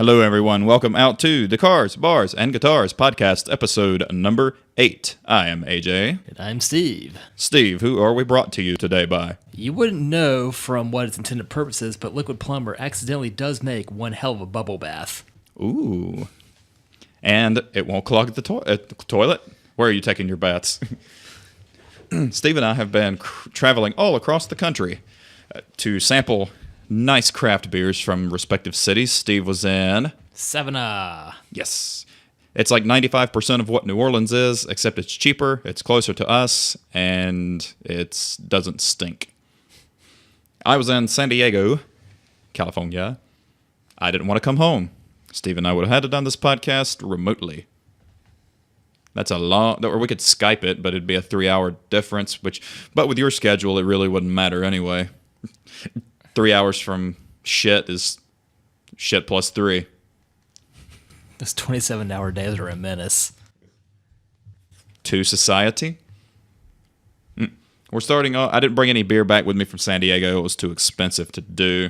Hello, everyone. Welcome out to the Cars, Bars, and Guitars podcast, episode number 8. I am AJ. And I'm Steve. Steve, who are we brought to you today by? You wouldn't know from what its intended purpose is, but Liquid Plumber accidentally does make one hell of a bubble bath. Ooh. And it won't clog the toilet? Where are you taking your baths? Steve and I have been traveling all across the country to sample nice craft beers from respective cities. Steve was in Savannah. Yes. It's like 95% of what New Orleans is, except it's cheaper, it's closer to us, and it doesn't stink. I was in San Diego, California. I didn't want to come home. Steve and I would have had to done this podcast remotely. That's a long, or we could Skype it, but it'd be a 3-hour difference, but with your schedule, it really wouldn't matter anyway. 3 hours from shit is shit plus 3. Those 27-hour days are a menace. To society. We're starting off. I didn't bring any beer back with me from San Diego. It was too expensive to do.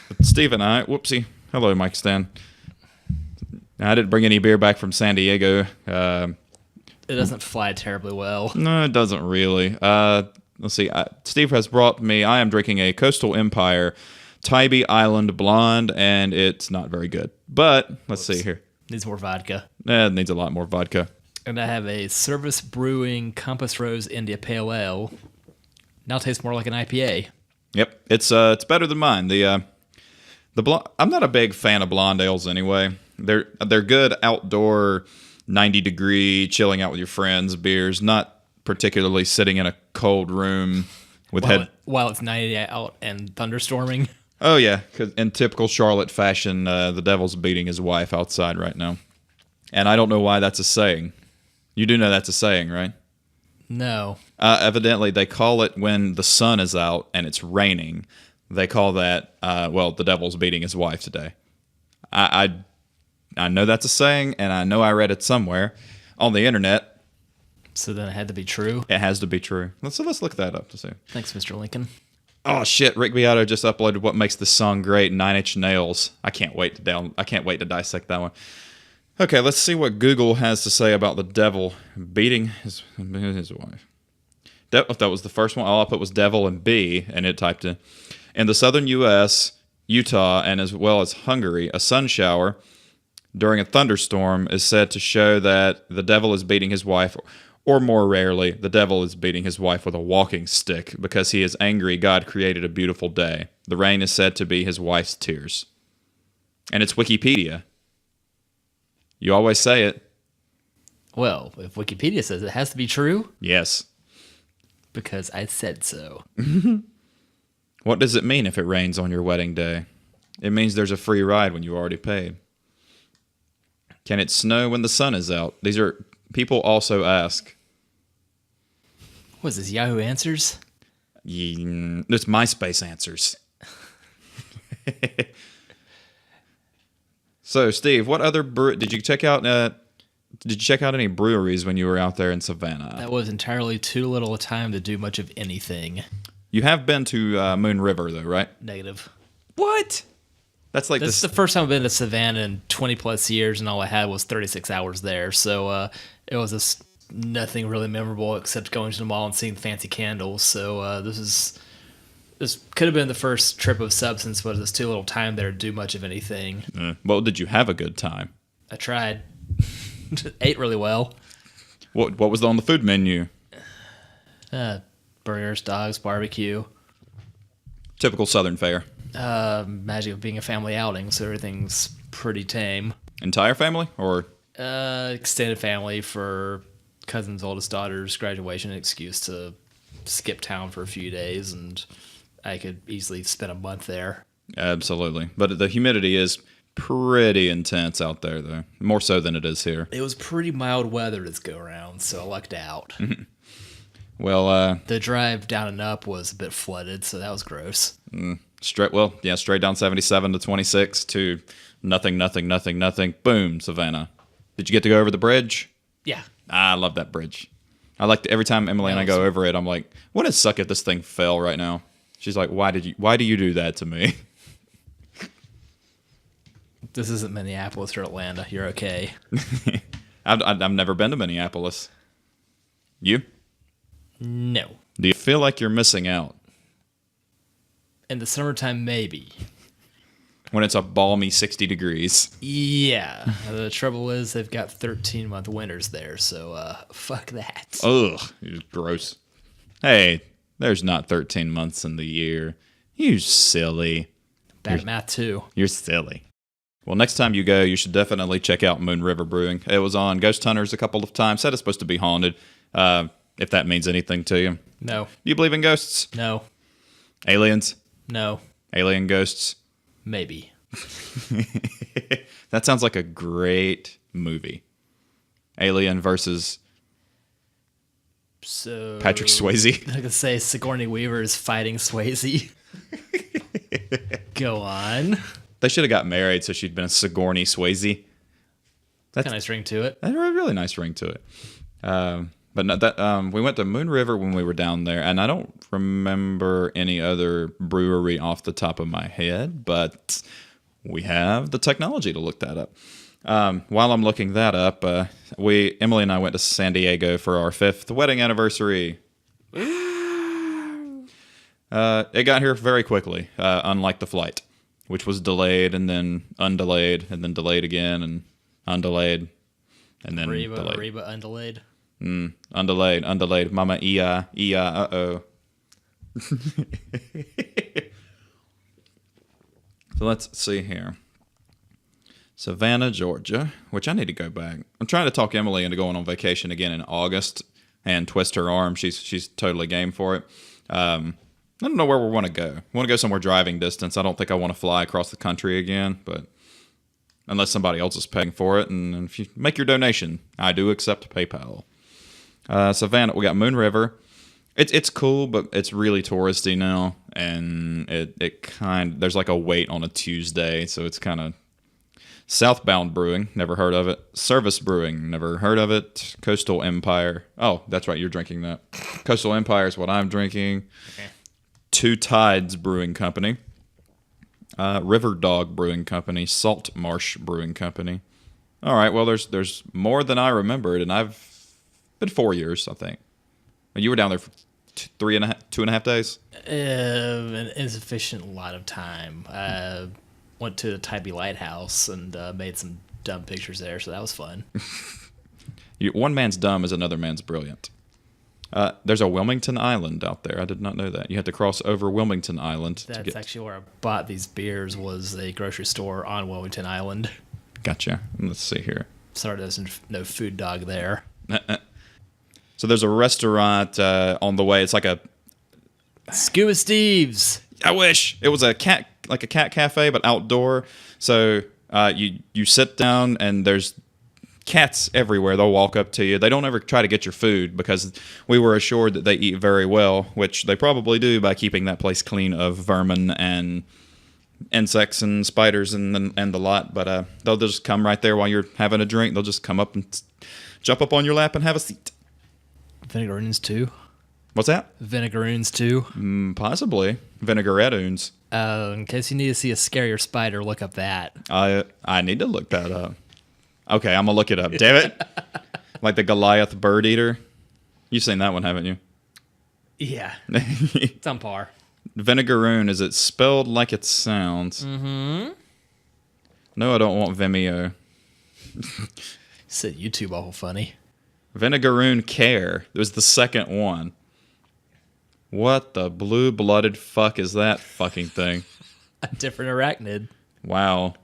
But Steve and I, whoopsie. Hello, Mike Stan. I didn't bring any beer back from San Diego. It doesn't fly terribly well. No, it doesn't really. Let's see. Steve has brought me. I am drinking a Coastal Empire Tybee Island Blonde, and it's not very good. But let's see here. Needs more vodka. It needs a lot more vodka. And I have a Service Brewing Compass Rose India Pale Ale. Now tastes more like an IPA. Yep, it's better than mine. The blonde. I'm not a big fan of blonde ales anyway. They're good outdoor, 90-degree, chilling out with your friends beers. Not particularly sitting in a cold room with while it's 90 out and thunderstorming. Oh yeah, because in typical Charlotte fashion, the devil's beating his wife outside right now, and I don't know why that's a saying. You do know that's a saying, right? No. Evidently, they call it when the sun is out and it's raining. They call that the devil's beating his wife today. I know that's a saying, and I know I read it somewhere on the internet. So then it had to be true? It has to be true. Let's look that up to see. Thanks, Mr. Lincoln. Oh shit! Rick Beato just uploaded what makes this song great. 9 Inch Nails. I can't wait to dissect that one. Okay, let's see what Google has to say about the devil beating his wife. That was the first one. All I put was devil and B, and it typed in the southern U.S., Utah, and as well as Hungary, a sun shower during a thunderstorm is said to show that the devil is beating his wife. Or more rarely, the devil is beating his wife with a walking stick because he is angry God created a beautiful day. The rain is said to be his wife's tears. And it's Wikipedia. You always say it. Well, if Wikipedia says it has to be true? Yes. Because I said so. What does it mean if it rains on your wedding day? It means there's a free ride when you already paid. Can it snow when the sun is out? These are... People also ask. What is this, Yahoo Answers? It's MySpace Answers. So, Steve, what other did you check out? Did you check out any breweries when you were out there in Savannah? That was entirely too little a time to do much of anything. You have been to Moon River, though, right? Negative. What? That's the first time I've been to Savannah in 20 plus years, and all I had was 36 hours there. So it was just nothing really memorable except going to the mall and seeing the fancy candles. So this could have been the first trip of substance, but there's too little time there to do much of anything. Well, did you have a good time? I tried. Ate really well. What was on the food menu? Burgers, dogs, barbecue. Typical Southern fare. Magic of being a family outing, so everything's pretty tame. Entire family, or extended family for cousin's oldest daughter's graduation, an excuse to skip town for a few days, and I could easily spend a month there. Absolutely, but the humidity is pretty intense out there, though, more so than it is here. It was pretty mild weather this go around, so I lucked out. Well, the drive down and up was a bit flooded, so that was gross. Straight down 77 to 26 to nothing. Boom, Savannah. Did you get to go over the bridge? Yeah. I love that bridge. I like every time Emily and I go over it, I'm like, wouldn't it suck if this thing fell right now? She's like, why do you do that to me? This isn't Minneapolis or Atlanta. You're okay. I've never been to Minneapolis. You? No. Do you feel like you're missing out? In the summertime, maybe. When it's a balmy 60 degrees. Yeah. The trouble is they've got 13-month winters there, so fuck that. Ugh, you're gross. Hey, there's not 13 months in the year. You silly. Bad at math, too. You're silly. Well, next time you go, you should definitely check out Moon River Brewing. It was on Ghost Hunters a couple of times. Said it's supposed to be haunted, if that means anything to you. No. You believe in ghosts? No. Aliens? No. Alien ghosts? Maybe. That sounds like a great movie. Alien versus So Patrick Swayze. I could say Sigourney Weaver is fighting Swayze. Go on. They should have got married so she'd been a Sigourney Swayze. That's a nice ring to it. That had a really nice ring to it. But no, that we went to Moon River when we were down there, and I don't remember any other brewery off the top of my head, but we have the technology to look that up. While I'm looking that up, Emily and I went to San Diego for our 5th wedding anniversary. It got here very quickly, unlike the flight, which was delayed and then undelayed and then delayed again and undelayed and then delayed. Reba undelayed. Undelayed. Mama uh-oh. So let's see here. Savannah, Georgia, which I need to go back. I'm trying to talk Emily into going on vacation again in August and twist her arm. She's totally game for it. I don't know where we want to go. We want to go somewhere driving distance. I don't think I want to fly across the country again, but unless somebody else is paying for it. And if you make your donation, I do accept PayPal. Savannah, we got Moon River. It's cool, but it's really touristy now, and there's like a wait on a Tuesday, so it's kind of Southbound Brewing, never heard of it. Service Brewing, never heard of it. Coastal Empire. Oh, that's right, you're drinking that. Coastal Empire is what I'm drinking. Okay. Two Tides Brewing Company. River Dog Brewing Company. Salt Marsh Brewing Company. All right, well, there's more than I remembered, and I've been 4 years, I think. You were down there for 2.5 days? An insufficient lot of time. Went to the Tybee Lighthouse and made some dumb pictures there, so that was fun. One man's dumb is another man's brilliant. There's a Wilmington Island out there. I did not know that. You had to cross over Wilmington Island. That's actually where I bought these beers, was a grocery store on Wilmington Island. Gotcha. Let's see here. Sorry, there's no food dog there. So there's a restaurant on the way. It's like a Scuba Steve's. I wish it was a cat cafe, but outdoor. So you sit down and there's cats everywhere. They'll walk up to you. They don't ever try to get your food because we were assured that they eat very well, which they probably do by keeping that place clean of vermin and insects and spiders and the lot. But they'll just come right there while you're having a drink. They'll just come up and jump up on your lap and have a seat. Vinegaroons too. What's that? Vinegaroons too. Possibly vinaigrette-oons. In case you need to see a scarier spider, look up that. I need to look that up. Okay, I'm gonna look it up. Damn it! Like the Goliath bird eater. You've seen that one, haven't you? Yeah. It's on par. Vinegaroon, is it spelled like it sounds? Mm-hmm. No, I don't want Vimeo. Said YouTube awful funny. Vinegaroon Care. It was the second one. What the blue-blooded fuck is that fucking thing? A different arachnid. Wow.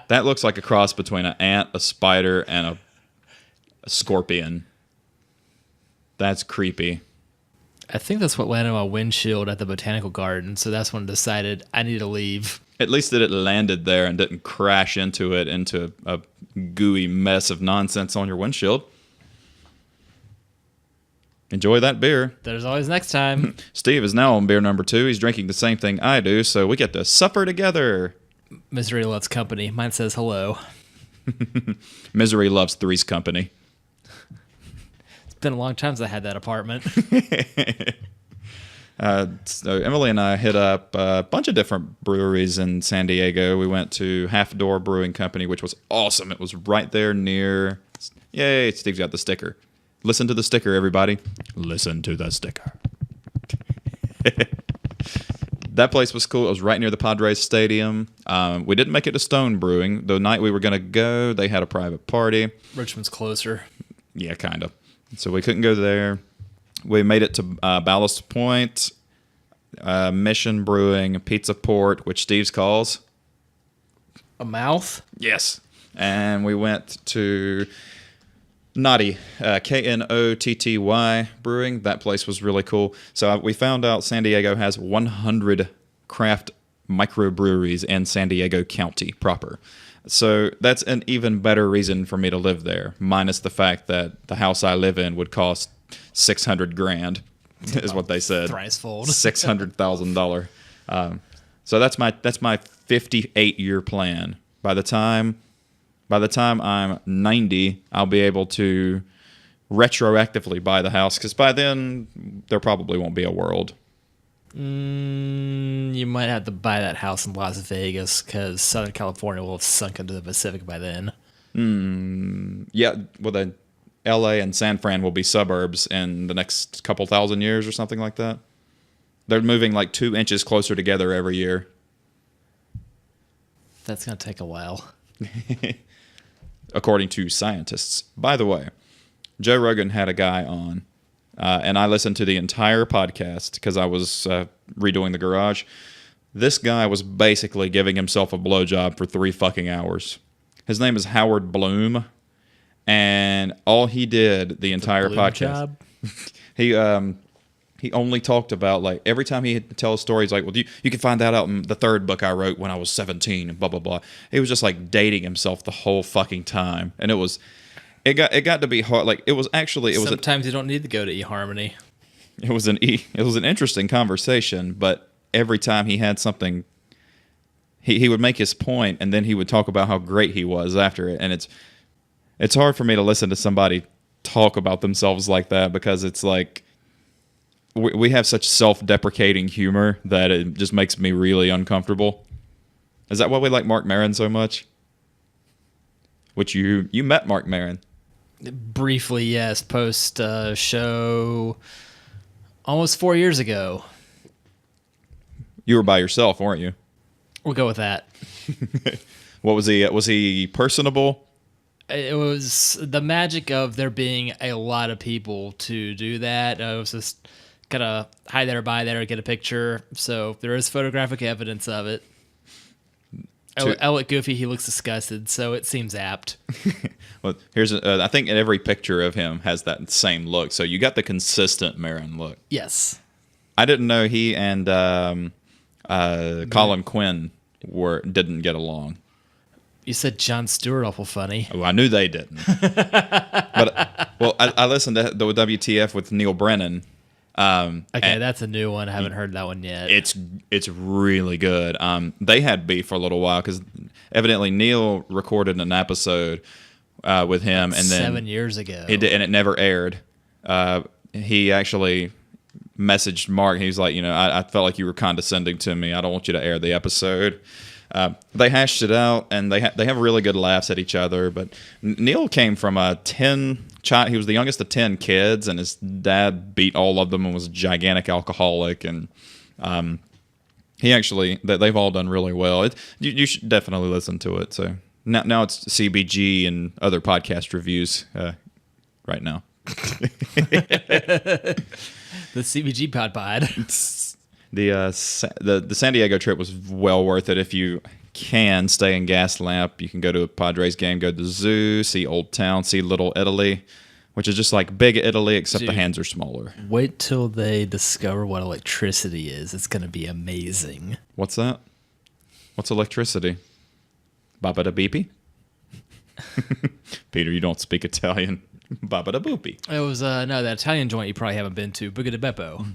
That looks like a cross between an ant, a spider, and a scorpion. That's creepy. I think that's what landed on my windshield at the botanical garden, so that's when I decided I need to leave. At least that it landed there and didn't crash into a gooey mess of nonsense on your windshield. Enjoy that beer. There's always next time. Steve is now on beer number 2. He's drinking the same thing I do, so we get to supper together. Misery loves company. Mine says hello. Misery loves Three's Company. It's been a long time since I had that apartment. So Emily and I hit up a bunch of different breweries in San Diego. We went to Half Door Brewing Company, which was awesome. It was right there near. Yay! Steve's got the sticker. Listen to the sticker, everybody. Listen to the sticker. That place was cool. It was right near the Padres Stadium. We didn't make it to Stone Brewing. The night we were going to go, they had a private party. Richmond's closer. Yeah, kind of. So we couldn't go there. We made it to Ballast Point, Mission Brewing, Pizza Port, which Steve's calls A mouth? yes. And we went to Knotty, Knotty Brewing. That place was really cool. So we found out San Diego has 100 craft microbreweries in San Diego County proper. So that's an even better reason for me to live there, minus the fact that the house I live in would cost $600,000, is what they said. Thricefold. $600,000. So that's my 58-year plan. By the time I'm 90, I'll be able to retroactively buy the house, because by then there probably won't be a world. You might have to buy that house in Las Vegas because Southern California will have sunk into the Pacific by then. Yeah, well, then L.A. and San Fran will be suburbs in the next couple thousand years or something like that. They're moving like 2 inches closer together every year. That's going to take a while. According to scientists. By the way, Joe Rogan had a guy on, and I listened to the entire podcast because I was redoing the garage. This guy was basically giving himself a blowjob for 3 fucking hours. His name is Howard Bloom, and all he did the entire podcast, he only talked about, like, every time he'd tell a story, he's like, well, you can find that out in the 3rd book I wrote when I was 17 and blah, blah, blah. He was just, like, dating himself the whole fucking time. And it got to be hard. Like, Sometimes you don't need to go to eHarmony. It was an interesting conversation, but every time he had something, he would make his point, and then he would talk about how great he was after it. And it's hard for me to listen to somebody talk about themselves like that, because it's like, we have such self-deprecating humor that it just makes me really uncomfortable. Is that why we like Mark Maron so much? Which you met Mark Maron. Briefly, yes. Post show almost 4 years ago. You were by yourself, weren't you? We'll go with that. What was he? Was he personable? It was the magic of there being a lot of people to do that. It was just gotta hi there, bye there, get a picture. So there is photographic evidence of it. I look goofy. He looks disgusted, so it seems apt. Well, here's I think every picture of him has that same look. So you got the consistent Maron look. Yes. I didn't know he and Colin Quinn didn't get along. You said Jon Stewart awful funny. Oh, I knew they didn't. But I listened to the WTF with Neil Brennan. Okay, that's a new one. I haven't heard that one yet. It's really good. They had beef for a little while because evidently Neil recorded an episode with him, and then 7 years ago, and it never aired. He actually messaged Mark. He was like, I felt like you were condescending to me. I don't want you to air the episode. They hashed it out, and they have really good laughs at each other. But Neil came from a 10 child. He was the youngest of 10 kids, and his dad beat all of them and was a gigantic alcoholic. And he actually, they've all done really well. You should definitely listen to it. So now it's CBG and other podcast reviews right now. The CBGPod pod. The San Diego trip was well worth it. If you can stay in Gaslamp, you can go to a Padres game, go to the zoo, see Old Town, see Little Italy, which is just like Big Italy, except Dude, the hands are smaller. Wait till they discover what electricity is. It's going to be amazing. What's that? What's electricity? Baba da beepy? Peter, you don't speak Italian. Baba da boopy. It was, no, that Italian joint you probably haven't been to, Buca di Beppo.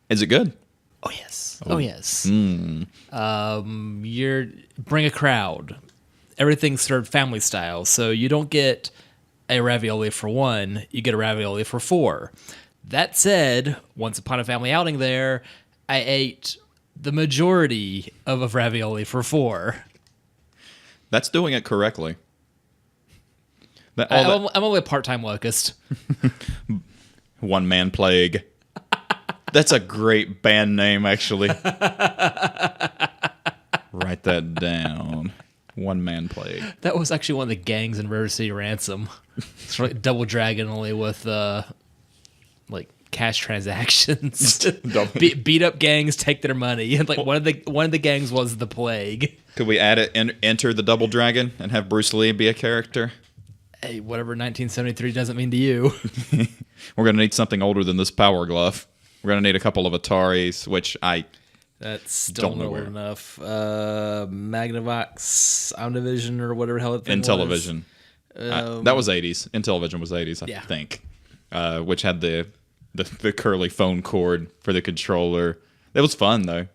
Is it good? Oh, yes. Oh, yes. Mm. Bring a crowd. Everything's served family style, so you don't get a ravioli for one, you get a ravioli for 4. That said, once upon a family outing there, I ate the majority of a ravioli for 4. That's doing it correctly. All I'm only a part-time locust. One Man Plague. That's a great band name, actually. Write that down. One Man Plague. That was actually one of the gangs in River City Ransom. It's like Double Dragon, only with like cash transactions. Beat up gangs, take their money. And like one of the gangs was the Plague. Could we add it? Enter the Double Dragon and have Bruce Lee be a character? Hey, whatever 1973 doesn't mean to you. We're gonna need something older than this Power Glove. We're gonna need a couple of Ataris, which I That's still not old enough. Magnavox, Omnivision, or whatever the hell it thing Intellivision. That was 80s. Intellivision was 80s, I think. Which had the curly phone cord for the controller. It was fun though.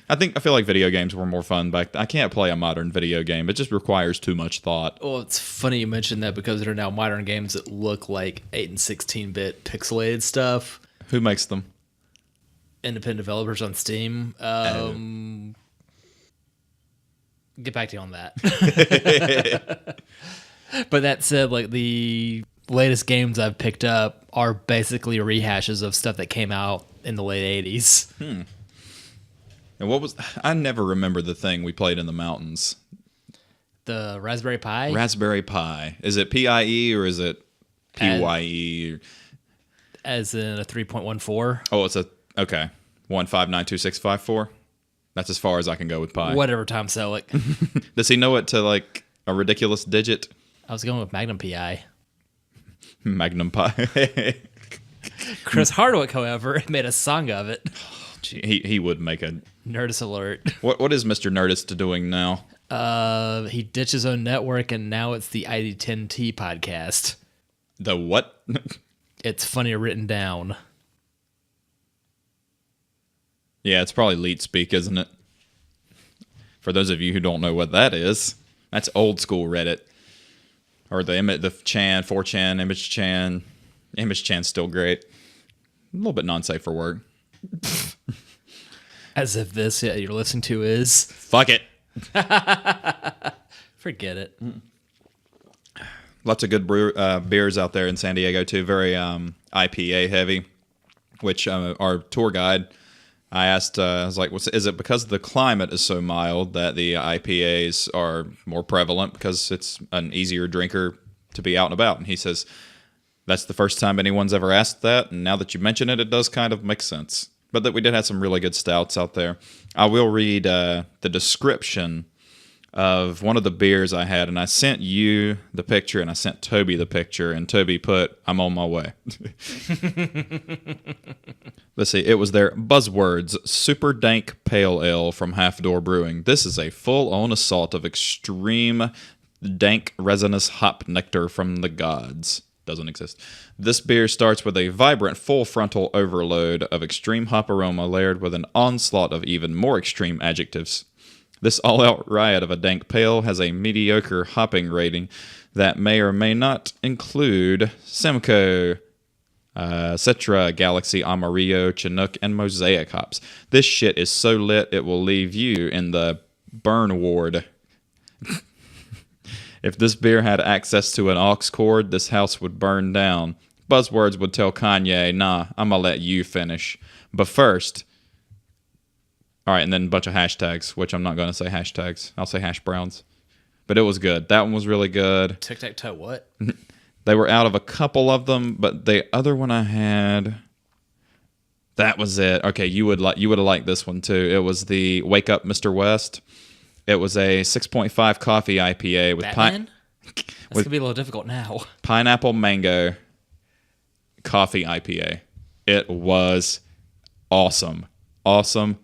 I feel like video games were more fun back then. I can't play a modern video game. It just requires too much thought. Well, it's funny you mentioned that because there are now modern games that look like 8 and 16-bit pixelated stuff. Who makes them? Independent developers on Steam. Get back to you on that. But that said, like the latest games I've picked up are basically rehashes of stuff that came out in the late 80s. And I never remember the thing we played in the mountains. The Raspberry Pi? Raspberry Pi. Is it PIE or is it PYE? As in a 3.14? Oh, it's okay. 1592654. That's as far as I can go with Pi. Whatever, Tom Selleck. Does he know it to like a ridiculous digit? I was going with Magnum PI. Magnum Pi. Chris Hardwick, however, made a song of it. Gee, he would make a Nerdist alert. What is Mr. Nerdist doing now? He ditched his own network, and now it's the ID10T podcast. The what? It's funnier written down. Yeah, it's probably Leet Speak, isn't it? For those of you who don't know what that is, that's old school Reddit. Or the Chan, 4chan, Image Chan. Image Chan's still great. A little bit non-safe for work. As if this you're listening to is... Fuck it. Forget it. Lots of good beers out there in San Diego, too. Very IPA heavy, which our tour guide... I asked, I was like, is it because the climate is so mild that the IPAs are more prevalent because it's an easier drinker to be out and about? And he says, that's the first time anyone's ever asked that. And now that you mention it, it does kind of make sense. But that we did have some really good stouts out there. I will read the description of one of the beers I had. And I sent you the picture and I sent Toby the picture. And Toby put, I'm on my way. Let's see. It was their Buzzwords Super Dank Pale Ale from Half Door Brewing. This is a full-on assault of extreme dank resinous hop nectar from the gods. Doesn't exist. This beer starts with a vibrant full frontal overload of extreme hop aroma layered with an onslaught of even more extreme adjectives. This all-out riot of a dank pale has a mediocre hopping rating that may or may not include Simcoe, Citra, Galaxy, Amarillo, Chinook, and Mosaic hops. This shit is so lit it will leave you in the burn ward. If this beer had access to an aux cord, this house would burn down. Buzzwords would tell Kanye, nah, I'm gonna let you finish. But first... Alright, and then a bunch of hashtags, which I'm not gonna say hashtags. I'll say hash browns. But it was good. That one was really good. Tic-tac-toe what? They were out of a couple of them, but the other one I had... That was it. Okay, you would have liked this one too. It was the Wake Up Mr. West. It was a 6.5 coffee IPA with Batman? That's going to be a little difficult now. Pineapple mango coffee IPA. It was awesome. Awesome.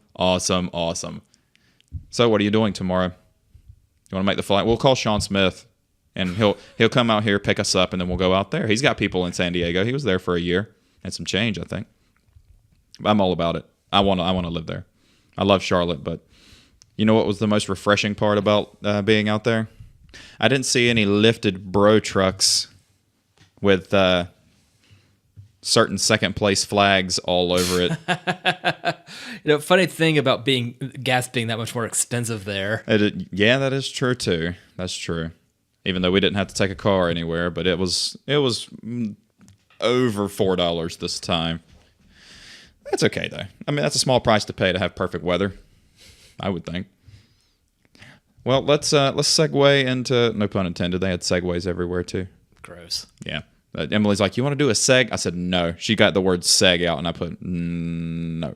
So what are you doing tomorrow? You want to make the flight? We'll call Sean Smith, and he'll come out here, pick us up, and then we'll go out there. He's got people in San Diego. He was there for a year and some change, I think. I'm all about it. I want to live there. I love Charlotte, but you know what was the most refreshing part about being out there? I didn't see any lifted bro trucks with certain second place flags all over it. Funny thing about gas being that much more expensive there. Yeah, that is true too. That's true. Even though we didn't have to take a car anywhere, but it was over $4 this time. That's okay though. I mean, that's a small price to pay to have perfect weather, I would think. Well, let's segue into, no pun intended. They had segues everywhere too. Gross. Yeah. Emily's like, you want to do a seg? I said no. She got the word seg out, and I put no.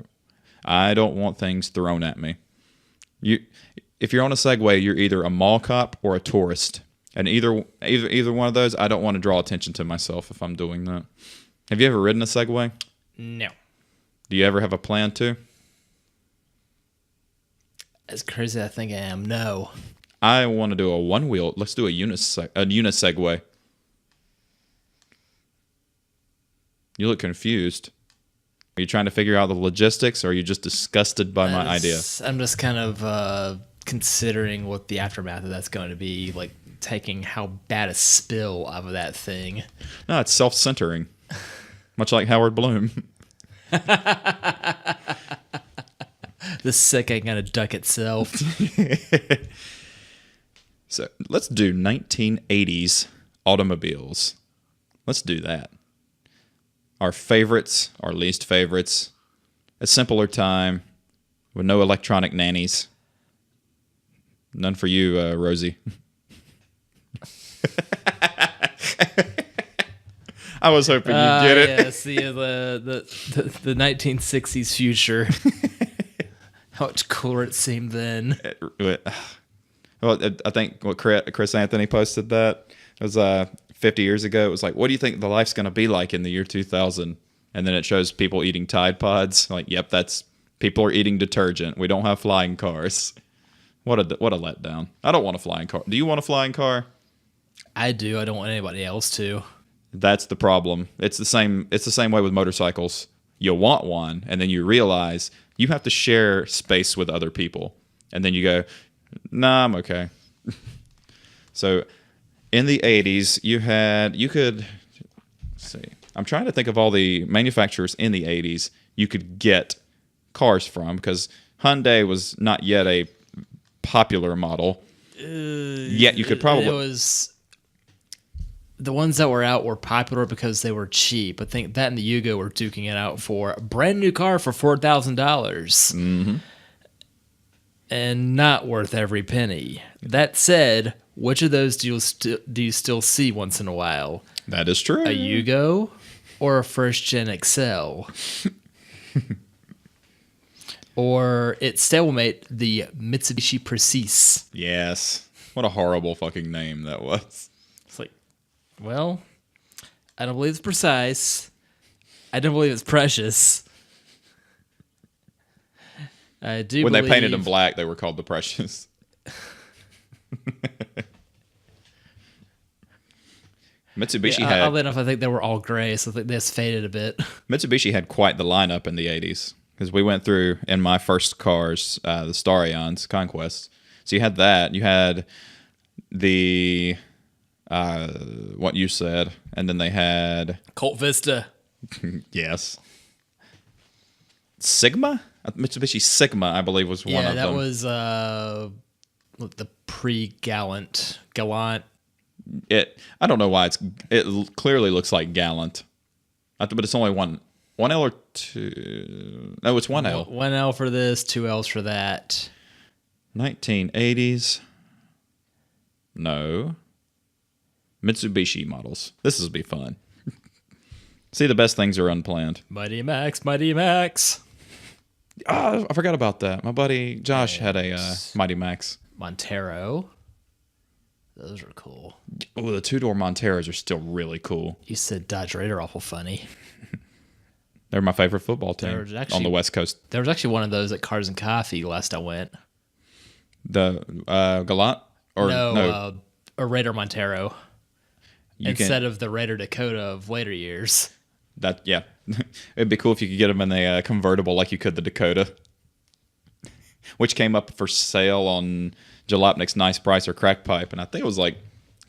I don't want things thrown at me. If you're on a Segway, you're either a mall cop or a tourist, and either one of those, I don't want to draw attention to myself if I'm doing that. Have you ever ridden a Segway? No. Do you ever have a plan to? As crazy as I think I am, no. I want to do a one wheel. Let's do a unisegway. You look confused. Are you trying to figure out the logistics, or are you just disgusted by my idea? I'm just kind of considering what the aftermath of that's going to be, like taking how bad a spill out of that thing. No, it's self-centering. Much like Howard Bloom. The sick ain't going to duck itself. So let's do 1980s automobiles. Let's do that. Our favorites, our least favorites. A simpler time with no electronic nannies. None for you, Rosie. I was hoping you'd get it. Yeah, see the 1960s future. How much cooler it seemed then. Well, I think what Chris Anthony posted that it was 50 years ago. It was like, what do you think the life's going to be like in the year 2000? And then it shows people eating Tide Pods. Like, yep, that's people are eating detergent. We don't have flying cars. What a letdown. I don't want a flying car. Do you want a flying car? I do. I don't want anybody else to. That's the problem. It's the same way with motorcycles. You want one, and then you realize you have to share space with other people. And then you go, nah, I'm okay. So in the 80s, you could, let's see, I'm trying to think of all the manufacturers in the 80s you could get cars from, because Hyundai was not yet a popular model. Yet you could probably... It was... The ones that were out were popular because they were cheap. I think that and the Yugo were duking it out for a brand new car for $4,000. Mm-hmm. And not worth every penny. That said, which of those do you still see once in a while? That is true. A Yugo or a first gen Excel? Or its stablemate, the Mitsubishi Precis. Yes. What a horrible fucking name that was. It's like, well, I don't believe it's precise. I don't believe it's precious. I do. When they painted them black, they were called the Precious. Mitsubishi had. Oddly enough, I think they were all gray, so I think they just faded a bit. Mitsubishi had quite the lineup in the 80s, because we went through in my first cars, the Starions, Conquests. So you had that. You had the what you said, and then they had Colt Vista. Yes. Sigma? Mitsubishi Sigma, I believe, was one of them. Yeah, that was the pre-Gallant. Gallant. I don't know why it clearly looks like Gallant. But it's only one L or two. No, it's one L. One L for this, two L's for that. 1980s. No. Mitsubishi models. This will be fun. See, the best things are unplanned. Mighty Max, Mighty Max. Oh, I forgot about that. My buddy Josh had a Mighty Max. Montero. Those are cool. Oh, the two-door Monteros are still really cool. You said Dodge Raider awful funny. They're my favorite football team on the West Coast. There was actually one of those at Cars and Coffee last I went. The Gallant? Or no. A Raider Montero. Instead of the Raider Dakota of later years. Yeah. It'd be cool if you could get them in a convertible like you could the Dakota, which came up for sale on Jalopnik's Nice Price or Crack Pipe, and I think it was like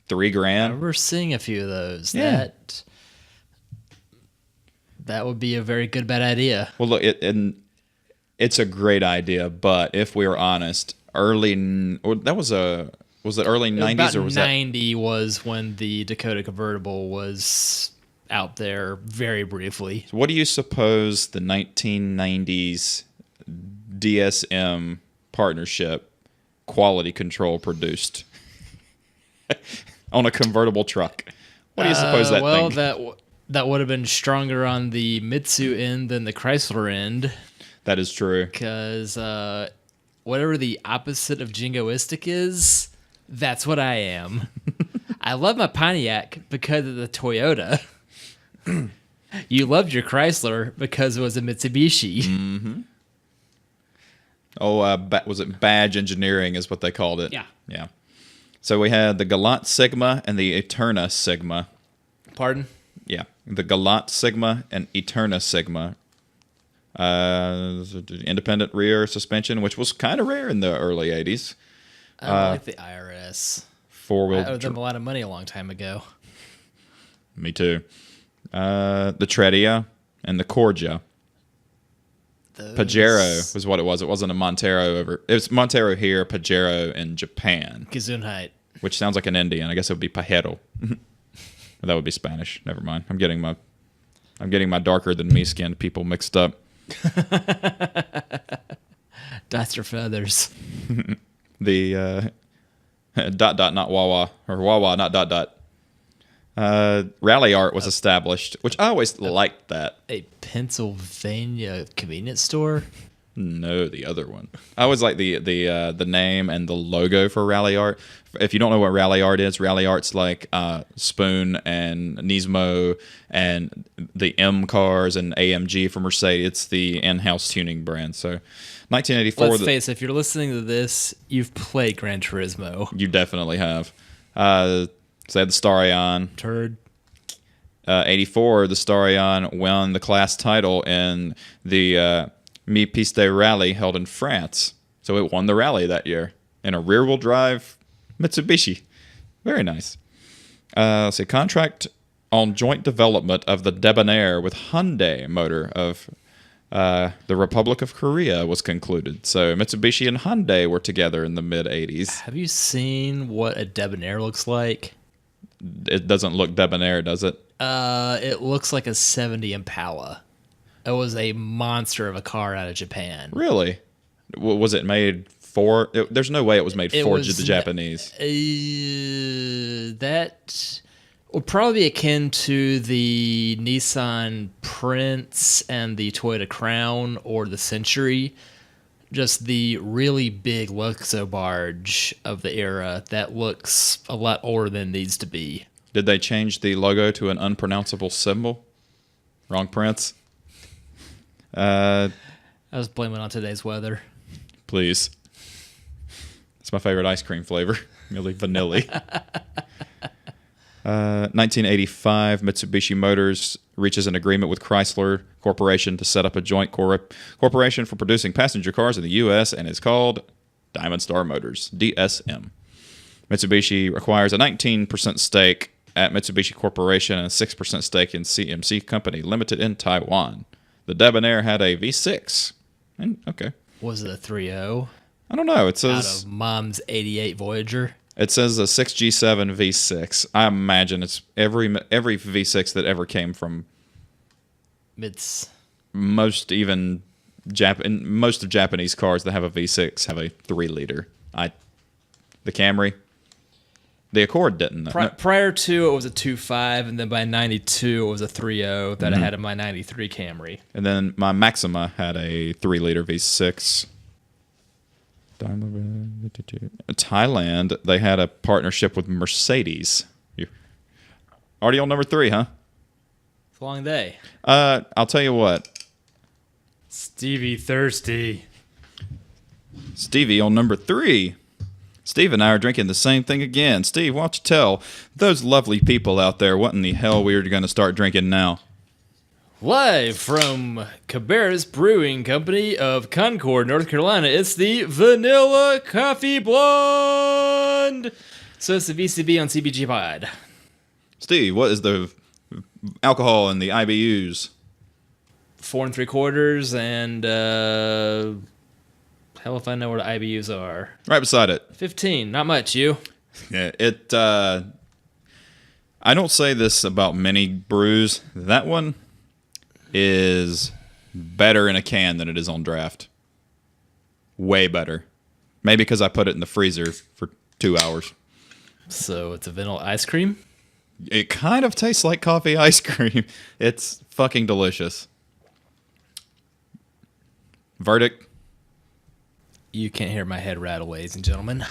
$3,000. I remember seeing a few of those. Yeah. That would be a very good bad idea. Well, look, it's a great idea, but if we were honest, was it early 90s About or was that 90 was when the Dakota convertible was out there very briefly. what do you suppose the 1990s DSM partnership quality control produced on a convertible truck? What do you suppose that thing? That would have been stronger on the Mitsu end than the Chrysler end, That is true. because whatever the opposite of jingoistic is, that's what I am. I love my Pontiac because of the Toyota. You loved your Chrysler because it was a Mitsubishi. Oh, was it badge engineering is what they called it? Yeah. Yeah. So we had the Galant Sigma and the Eterna Sigma. Pardon? Yeah, the Galant Sigma and Eterna Sigma. Independent rear suspension, which was kind of rare in the early 80s. I don't like the IRS. I Four-wheel. owed them a lot of money a long time ago. Me too. The Tredia and the Corgia. Pajero was what it was. It wasn't a Montero over. It was Montero here, Pajero in Japan, Gesundheit. which sounds like an Indian. I guess it would be Pajero. That would be Spanish. Never mind. I'm getting my darker than me skinned people mixed up. Dots or feathers. The not Wawa, or Wawa not dot. Rally Art was established, which I always liked that. A Pennsylvania convenience store? No, the other one. I always like the name and the logo for Rally Art. If you don't know what Rally Art is, Rally Art's like Spoon and Nismo and the M cars and AMG from Mercedes. It's the in-house tuning brand. So 1984. Let's face it, if you're listening to this, you've played Gran Turismo. You definitely have. So they had the Starion. Turd. 84, the Starion won the class title in the Mi Piste Rally held in France. So it won the rally that year in a rear-wheel drive Mitsubishi. Very nice. Let's see, contract on joint development of the Debonair with Hyundai motor of the Republic of Korea was concluded. So Mitsubishi and Hyundai were together in the mid-80s. Have you seen what a Debonair looks like? It doesn't look Debonair, does it? It looks like a 70 Impala. It was a monster of a car out of Japan. Really? Was it made for? There's no way it was made for the Japanese. That would probably be akin to the Nissan Prince and the Toyota Crown or the Century. Just the really big Luxo barge of the era that looks a lot older than it needs to be. Did they change the logo to an unpronounceable symbol? Wrong Prince? I was blaming on today's weather. Please. It's my favorite ice cream flavor. Really vanilla. 1985, Mitsubishi Motors reaches an agreement with Chrysler Corporation to set up a joint corporation for producing passenger cars in the U.S. and is called Diamond Star Motors, DSM. Mitsubishi acquires a 19% stake at Mitsubishi Corporation and a 6% stake in CMC Company Limited in Taiwan. The Debonair had a V6. Okay. Was it a 3.0? I don't know. It Out says of Mom's 88 Voyager? it says a 6G7 V6. I imagine it's every V6 that ever came from It's most of Japanese cars that have a V6 have a 3-liter. The Camry, the Accord didn't. prior to it was a 2.5, and then by 92 it was a 3.0 that I had in my 93 Camry. And then my Maxima had a 3-liter V6. Thailand, they had a partnership with Mercedes. Already on number 3, huh? It's a long day. I'll tell you what. Stevie Thirsty. Stevie on number 3. Steve and I are drinking the same thing again. Steve, why don't you tell those lovely people out there what in the hell we're going to start drinking now? Live from Cabarrus Brewing Company of Concord, North Carolina, it's the Vanilla Coffee Blonde. So it's the VCB on CBGPod. Steve, what is the alcohol and the IBUs? 4 3/4, and hell if I know what IBUs are. Right beside it. 15, not much. You? Yeah, I don't say this about many brews. That one is better in a can than it is on draft. Way better. Maybe because I put it in the freezer for 2 hours. So it's a vanilla ice cream? It kind of tastes like coffee ice cream. It's fucking delicious. Verdict? You can't hear my head rattle, ladies and gentlemen.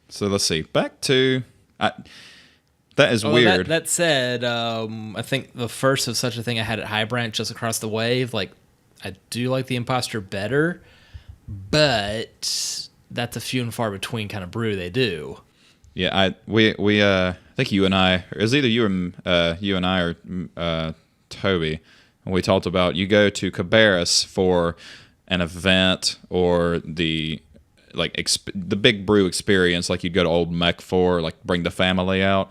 So let's see. Back to... that is weird. That said, I think the first of such a thing I had at High Branch just across the way, like, I do like the Imposter better, but that's a few and far between kind of brew they do. Yeah, I think you and I, it was either you and I or Toby, and we talked about you go to Cabarrus for an event or the the big brew experience, like you'd go to Old Mech for, like bring the family out.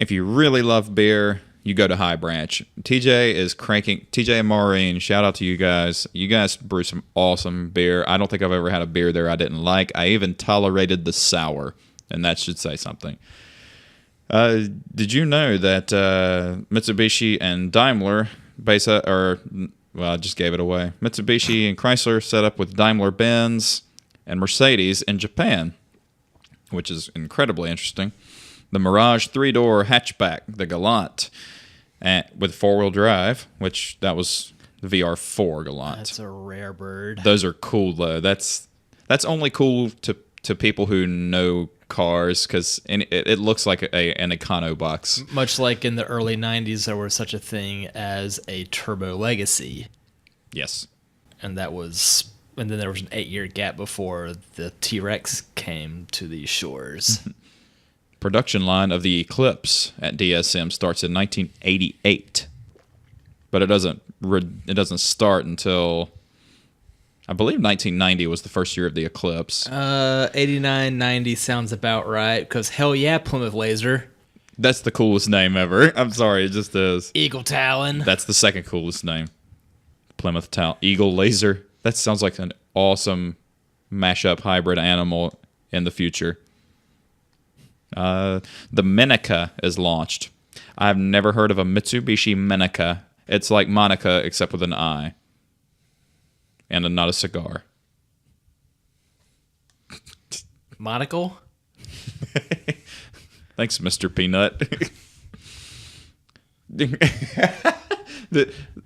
If you really love beer, you go to High Branch. TJ and Maureen, shout out to you guys. You guys brew some awesome beer. I don't think I've ever had a beer there I didn't like. I even tolerated the sour, and that should say something. Did you know that Mitsubishi and Daimler, I just gave it away. Mitsubishi and Chrysler set up with Daimler-Benz and Mercedes in Japan, which is incredibly interesting. The Mirage 3-door hatchback, the Galant, with 4-wheel drive, which that was the VR4 Galant. That's a rare bird. Those are cool, though. That's only cool to people who know cars, because it looks like an Econo box. Much like in the early 90s, there was such a thing as a Turbo Legacy. Yes. And then there was an 8-year gap before the T-Rex came to these shores. Production line of the Eclipse at DSM starts in 1988, but it doesn't start until, I believe, 1990 was the first year of the Eclipse. 89, 90 sounds about right, because hell yeah, Plymouth Laser. That's the coolest name ever. I'm sorry, it just is. Eagle Talon. That's the second coolest name. Plymouth Talon. Eagle Laser. That sounds like an awesome mashup hybrid animal in the future. The Menica is launched. I've never heard of a Mitsubishi Menica. It's like Monica, except with an I. And not a cigar. Monocle? Thanks, Mr. Peanut.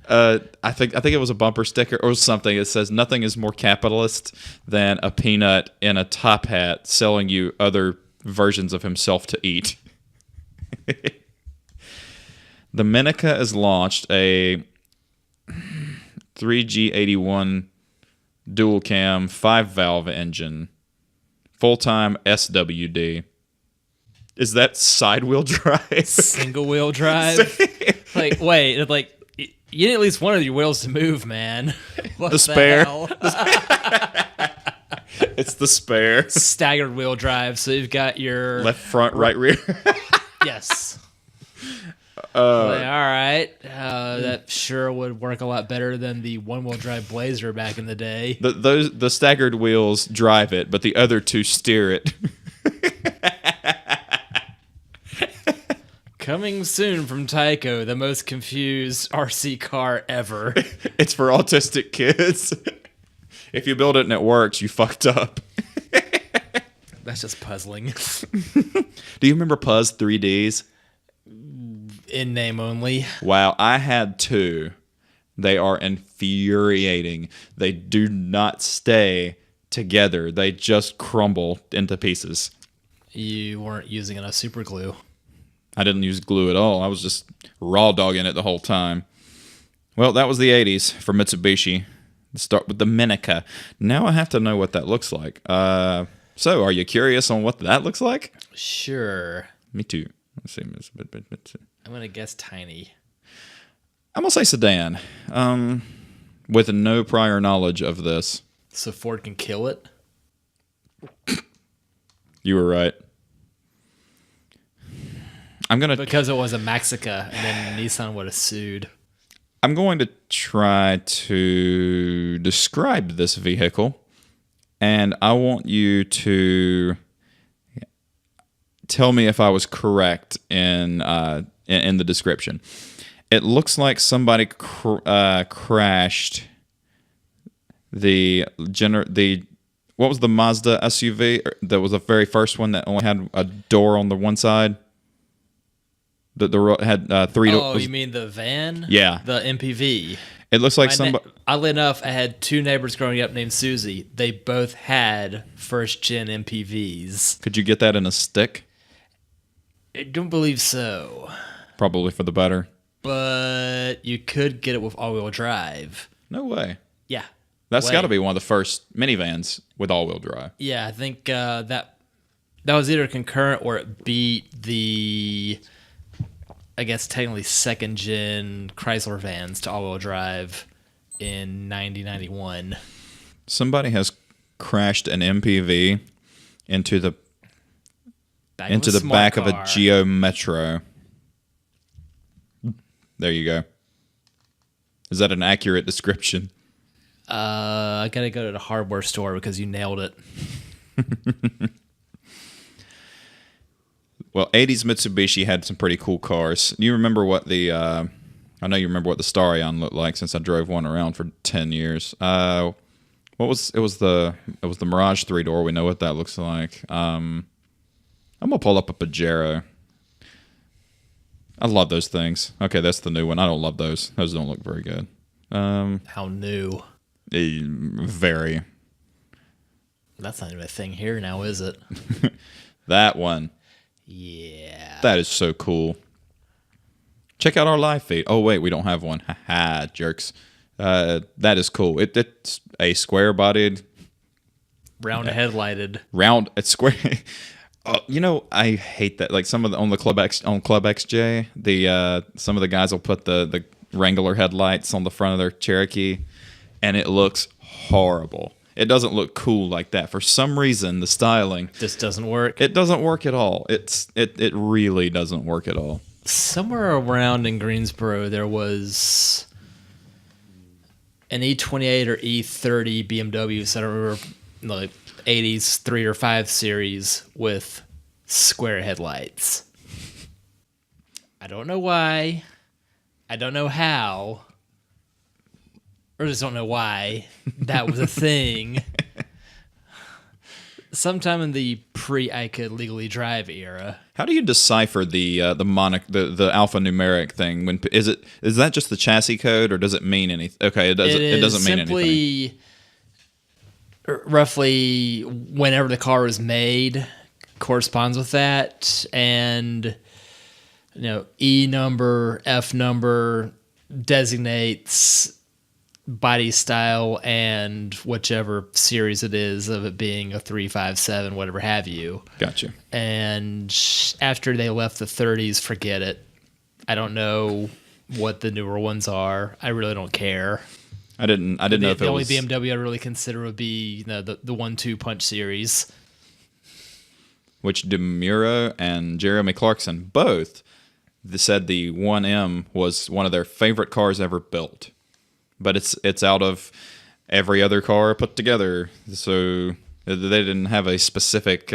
I think it was a bumper sticker or something. It says, nothing is more capitalist than a peanut in a top hat selling you other versions of himself to eat. The Menica has launched a 3G81 dual cam 5-valve engine, full-time SWD. Is that side wheel drive? Single wheel drive? Wait, you need at least one of your wheels to move, man. What the spare. Hell? It's the spare. Staggered wheel drive, so you've got your left front, right rear. Yes. All right. That sure would work a lot better than the one-wheel drive Blazer back in the day. The staggered wheels drive it, but the other two steer it. Coming soon from Tyco, the most confused RC car ever. It's for autistic kids. If you build it and it works, you fucked up. That's just puzzling. Do you remember Puzz 3Ds? In name only. Wow, I had two. They are infuriating. They do not stay together. They just crumble into pieces. You weren't using enough super glue. I didn't use glue at all. I was just raw dogging it the whole time. Well, that was the 80s for Mitsubishi. Let's start with the Menica. Now I have to know what that looks like. So, are you curious on what that looks like? Sure. Me too. Let's see. I'm going to guess tiny. I'm going to say sedan. With no prior knowledge of this. So Ford can kill it? You were right. Because it was a Maxica, and then Nissan would have sued. I'm going to try to describe this vehicle, and I want you to tell me if I was correct in the description. It looks like somebody crashed the what was the Mazda SUV that was the very first one that only had a door on the one side. The had three doors. Oh, you mean the van? Yeah. The MPV. It looks like somebody. Oddly enough, I had two neighbors growing up named Susie. They both had first-gen MPVs. Could you get that in a stick? I don't believe so. Probably for the better. But you could get it with all-wheel drive. No way. Yeah. That's got to be one of the first minivans with all-wheel drive. Yeah, I think that was either concurrent or it beat the, I guess technically second-gen Chrysler vans to all-wheel drive in 1991. Somebody has crashed an MPV into the back of a Geo Metro. There you go. Is that an accurate description? I gotta go to the hardware store because you nailed it. Well, 80s Mitsubishi had some pretty cool cars. You remember what I know you remember what the Starion looked like since I drove one around for 10 years. It was the Mirage 3-door. We know what that looks like. I'm gonna pull up a Pajero. I love those things. Okay, that's the new one. I don't love those. Those don't look very good. How new? Very. That's not even a thing here now, is it? That one. Yeah. That is so cool. Check out our live feed. Oh, wait, we don't have one. Haha, jerks. That is cool. It's a square-bodied... Round headlighted. It's square... I hate that. Like some of on Club XJ, some of the guys will put the Wrangler headlights on the front of their Cherokee, and it looks horrible. It doesn't look cool like that. For some reason, the styling just doesn't work. It doesn't work at all. It really doesn't work at all. Somewhere around in Greensboro, there was an E28 or E30 BMW. So I don't remember, like 80s 3 or 5 series with square headlights. I don't know why. I don't know how. Or just don't know why that was a thing. Sometime in the I could legally drive era. How do you decipher the alphanumeric thing? Is that just the chassis code, or does it mean anything? Okay, it doesn't mean anything. Roughly whenever the car was made corresponds with that, and E number, F number designates body style and whichever series it is of it being a 357, whatever have you. Gotcha. And after they left the 30s, forget it. I don't know what the newer ones are. I really don't care. I didn't know if it was... The only BMW I really consider would be the 1-2 punch series. Which DeMuro and Jeremy Clarkson both said the 1M was one of their favorite cars ever built. But it's out of every other car put together. So they didn't have a specific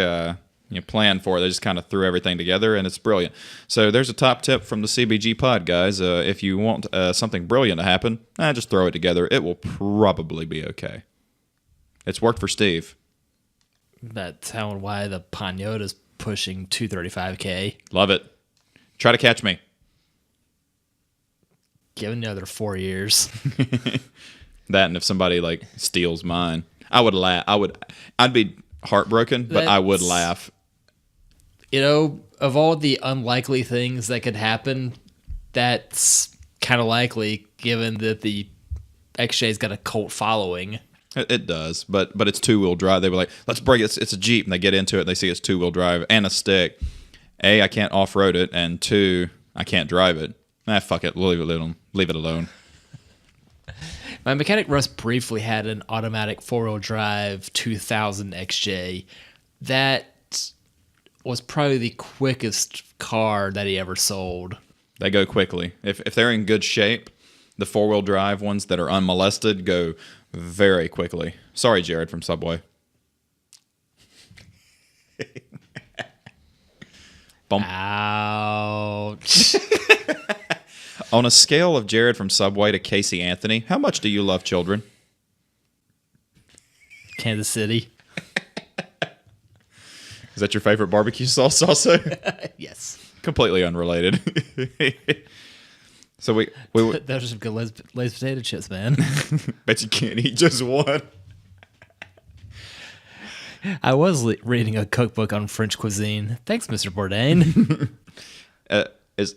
plan for it. They just kind of threw everything together, and it's brilliant. So there's a top tip from the CBGPod, guys. If you want something brilliant to happen, just throw it together. It will probably be okay. It's worked for Steve. That's how and why the Pagnotta's pushing 235K. Love it. Try to catch me. Give it another 4 years. That, and if somebody steals mine, I would laugh. I'd be heartbroken, but I would laugh. Of all the unlikely things that could happen, that's kind of likely, given that the XJ's got a cult following. It does, but it's 2-wheel drive. They were like, let's break it. It's a Jeep, and they get into it, and they see it's 2-wheel drive and a stick. A, I can't off-road it, and 2, I can't drive it. Fuck it. We'll leave it alone. My mechanic Russ briefly had an automatic 4-wheel drive 2000 XJ. That was probably the quickest car that he ever sold. They go quickly. If they're in good shape, The 4-wheel drive ones that are unmolested go very quickly. Sorry, Jared from Subway. Bump. Ouch. On a scale of Jared from Subway to Casey Anthony, how much do you love children? Kansas City. Is that your favorite barbecue sauce also? Yes. Completely unrelated. So we Those are some good Lay's potato chips, man. bet you can't eat just one. I was reading a cookbook on French cuisine. Thanks, Mr. Bourdain.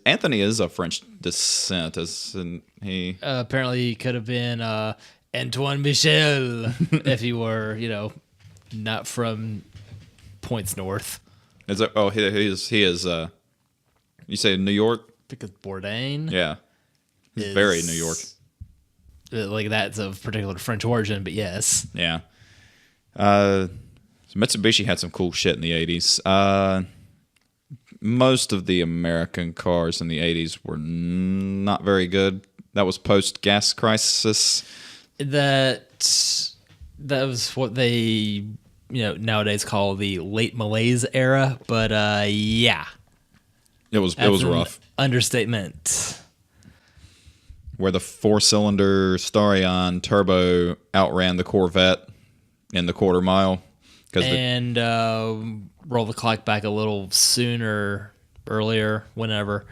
Anthony is of French descent, isn't he? Apparently, he could have been Antoine Michel if he were, not from Points North. Is it? Oh, he is. You say New York? Because Bourdain, Yeah, he's very New York. Like that's of particular French origin, but yes. Yeah. So Mitsubishi had some cool shit in the 80s. Most of the American cars in the 80s were not very good. That was post-gas crisis. That was what they, nowadays call the late malaise era. But yeah, It was rough. Understatement. Where the 4-cylinder Starion turbo outran the Corvette in the quarter mile. And roll the clock back a little earlier, whenever.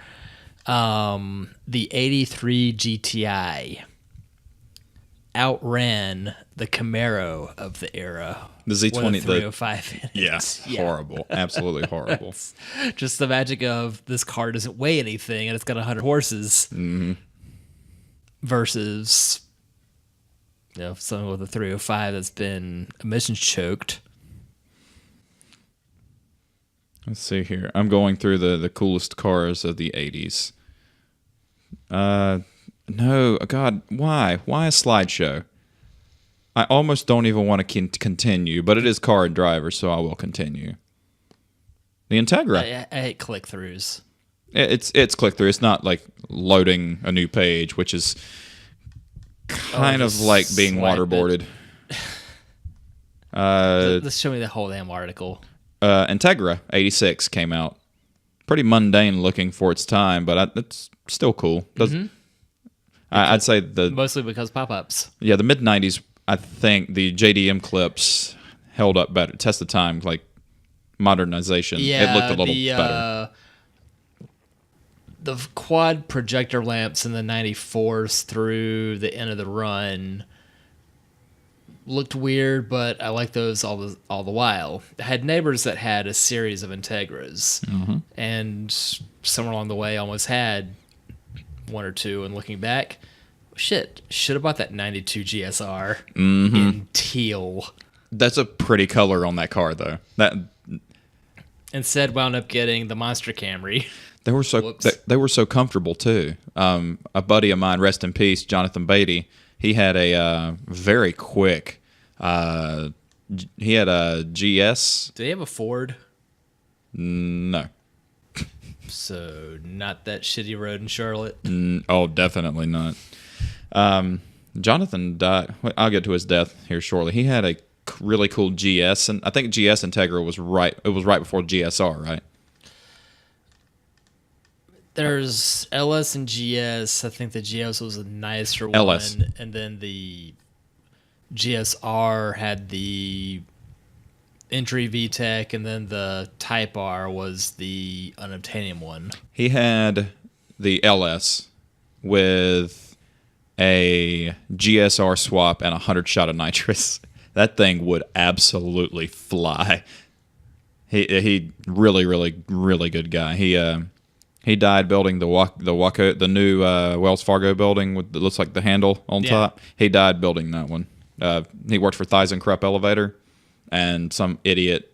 The 83 GTI outran the Camaro of the era. The Z20, with a 305 in it. Yeah, horrible. Absolutely horrible. Just the magic of this car doesn't weigh anything and it's got 100 horses. Mm-hmm. Versus, something with a 305 that's been emissions choked. Let's see here. I'm going through the coolest cars of the 80s. No, God, why? Why a slideshow? I almost don't even want to continue, but it is car and driver, so I will continue. The Integra. I hate click-throughs. It's click-through. It's not like loading a new page, which is kind of like being waterboarded. Let's show me the whole damn article. Integra 86 came out. Pretty mundane looking for its time, but it's still cool. I'd say mostly because pop-ups. Yeah, the mid-90s, I think the JDM clips held up better. Test of time, like modernization. Yeah, it looked a little better. The quad projector lamps in the 94s through the end of the run looked weird, but I liked those all the while. I had neighbors that had a series of Integras, and somewhere along the way almost had one or two, and looking back, should have bought that 92 GSR in teal. That's a pretty color on that car, though. Instead, wound up getting the Monster Camry. They were so comfortable too. A buddy of mine, rest in peace, Jonathan Beatty. He had a very quick. He had a GS. Did he have a Ford? No. So not that shitty road in Charlotte. Oh, definitely not. Jonathan died. I'll get to his death here shortly. He had a really cool GS, and I think GS Integra was right. It was right before GSR, right? There's LS and GS. I think the GS was a nicer LS. one, and then the GSR had the entry VTEC, and then the Type R was the unobtainium one. He had the LS with a GSR swap and 100 shot of nitrous. That thing would absolutely fly. He really, really, really good guy. He died building the new Wells Fargo building with looks like the handle on top. He died building that one. He worked for ThyssenKrupp Elevator, and some idiot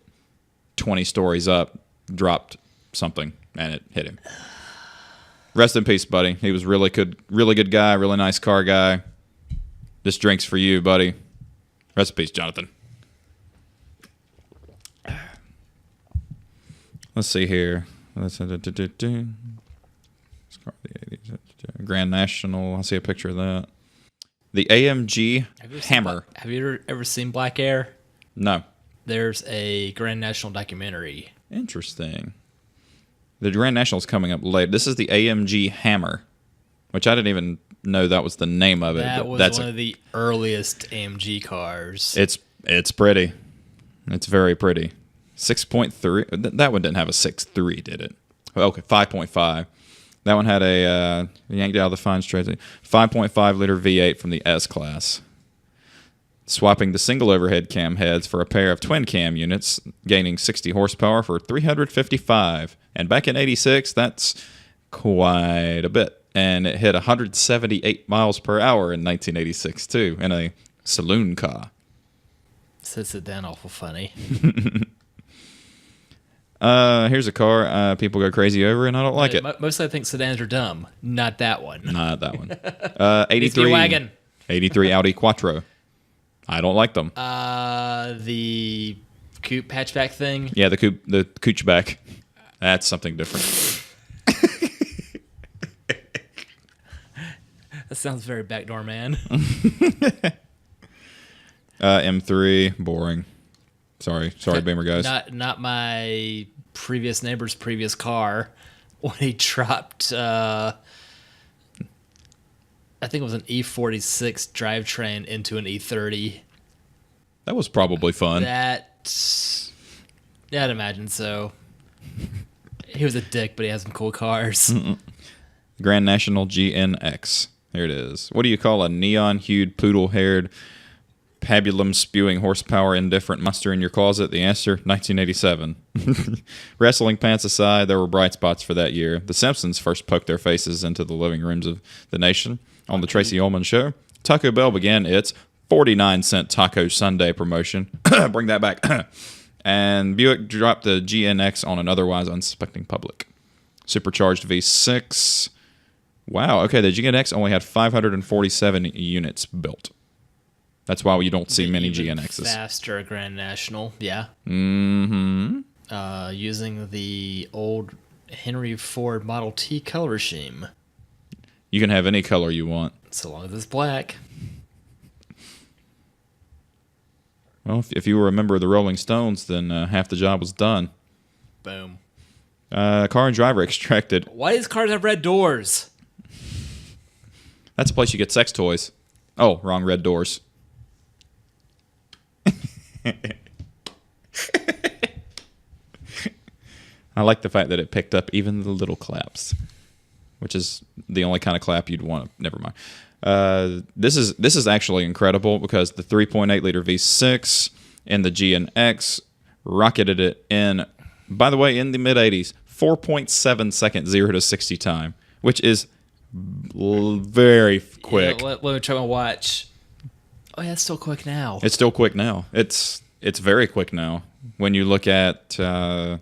20 stories up dropped something and it hit him. Rest in peace, buddy. He was really good guy, really nice car guy. This drink's for you, buddy. Rest in peace, Jonathan. Let's see here. Grand National. I see a picture of that. The AMG Hammer. Have you ever seen Black Air? No. There's a Grand National documentary. Interesting. The Grand National's coming up late. This is the AMG Hammer, which I didn't even know that was the name of it. That was one of the earliest AMG cars. It's pretty. It's very pretty. 6.3. That one didn't have a 6.3, did it? Okay, 5.5. That one had a yanked out of the fine straight 5.5 liter V8 from the S class. Swapping the single overhead cam heads for a pair of twin cam units, gaining 60 horsepower for $355. And back in '86, that's quite a bit. And it hit 178 miles per hour in 1986 too, in a saloon car. Sits it down awful funny. Here's a car people go crazy over, and I don't like it. Mostly I think sedans are dumb. Not that one. Not that one. 83 wagon. 83 Audi Quattro. I don't like them. The coupe hatchback thing. Yeah, the couchback. That's something different. That sounds very backdoor man. M3, boring. Sorry, Beamer guys. Not my previous neighbor's previous car when he dropped. I think it was an E46 drivetrain into an E30. That was probably fun. Yeah, I'd imagine so. He was a dick, but he has some cool cars. Grand National GNX. Here it is. What do you call a neon-hued, poodle-haired, pabulum-spewing, horsepower indifferent monster in your closet? The answer, 1987. Wrestling pants aside, there were bright spots for that year. The Simpsons first poked their faces into the living rooms of the nation on the Tracy Ullman Show. Taco Bell began its 49-cent Taco Sunday promotion. Bring that back. And Buick dropped the GNX on an otherwise unsuspecting public. Supercharged V6. Wow, okay, the GNX only had 547 units built. That's why you don't see many GNXs. Faster Grand National, yeah. Mm-hmm. Using the old Henry Ford Model T color scheme. You can have any color you want. So long as it's black. Well, if you were a member of the Rolling Stones, then half the job was done. Boom. Car and driver extracted. Why does cars have red doors? That's a place you get sex toys. Oh, wrong, red doors. I like the fact that it picked up even the little claps, which is the only kind of clap you'd want. Never mind. This is actually incredible because the 3.8 liter V6 in the GNX rocketed it in, by the way, in the mid 80s, 4.7 second 0 to 60 time, which is very quick. Yeah, let me try my watch. Oh yeah, it's still quick now. It's still quick now. It's very quick now. When you look at, you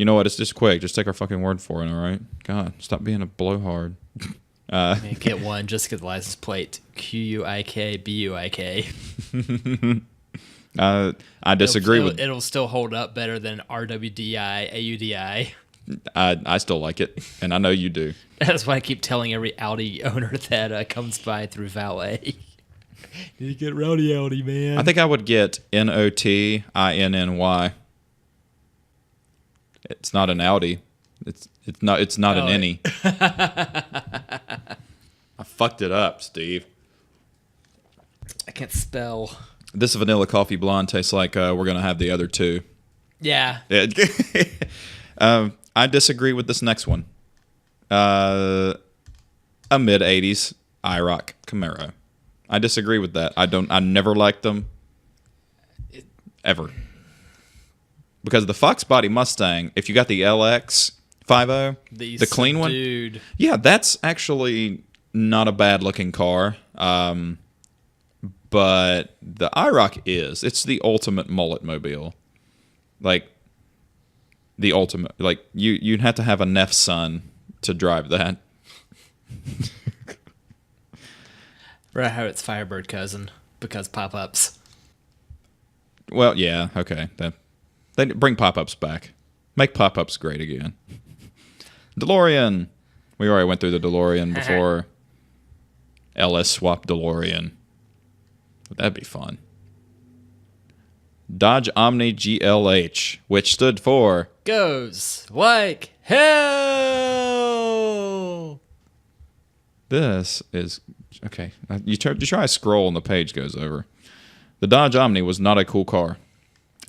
know what? It's just quick. Just take our fucking word for it. All right. God, stop being a blowhard. Get one just to get the license plate. QUIK BUIK. I disagree with. It'll still hold up better than RWDI AUDI. I still like it, and I know you do. That's why I keep telling every Audi owner that comes by through valet. You get rowdy Audi, man. I think I would get NOTINNY. It's not an Audi. It's not an any. I fucked it up, Steve. I can't spell. This vanilla coffee blonde tastes like we're gonna have the other two. Yeah. I disagree with this next one. A mid '80s IROC Camaro. I disagree with that. I never liked them ever. Because the Fox Body Mustang, if you got the LX 50, the clean one, dude. Yeah, that's actually not a bad looking car. But the IROC it's the ultimate mullet mobile. Like the ultimate, like you'd have to have a Neff son to drive that. Right, how it's Firebird cousin because pop-ups. Well, yeah, okay. They bring pop-ups back. Make pop-ups great again. DeLorean. We already went through the DeLorean before. LS swap DeLorean. That'd be fun. Dodge Omni GLH, which stood for Goes like hell. This is okay. You try to scroll and the page goes over. The Dodge Omni was not a cool car.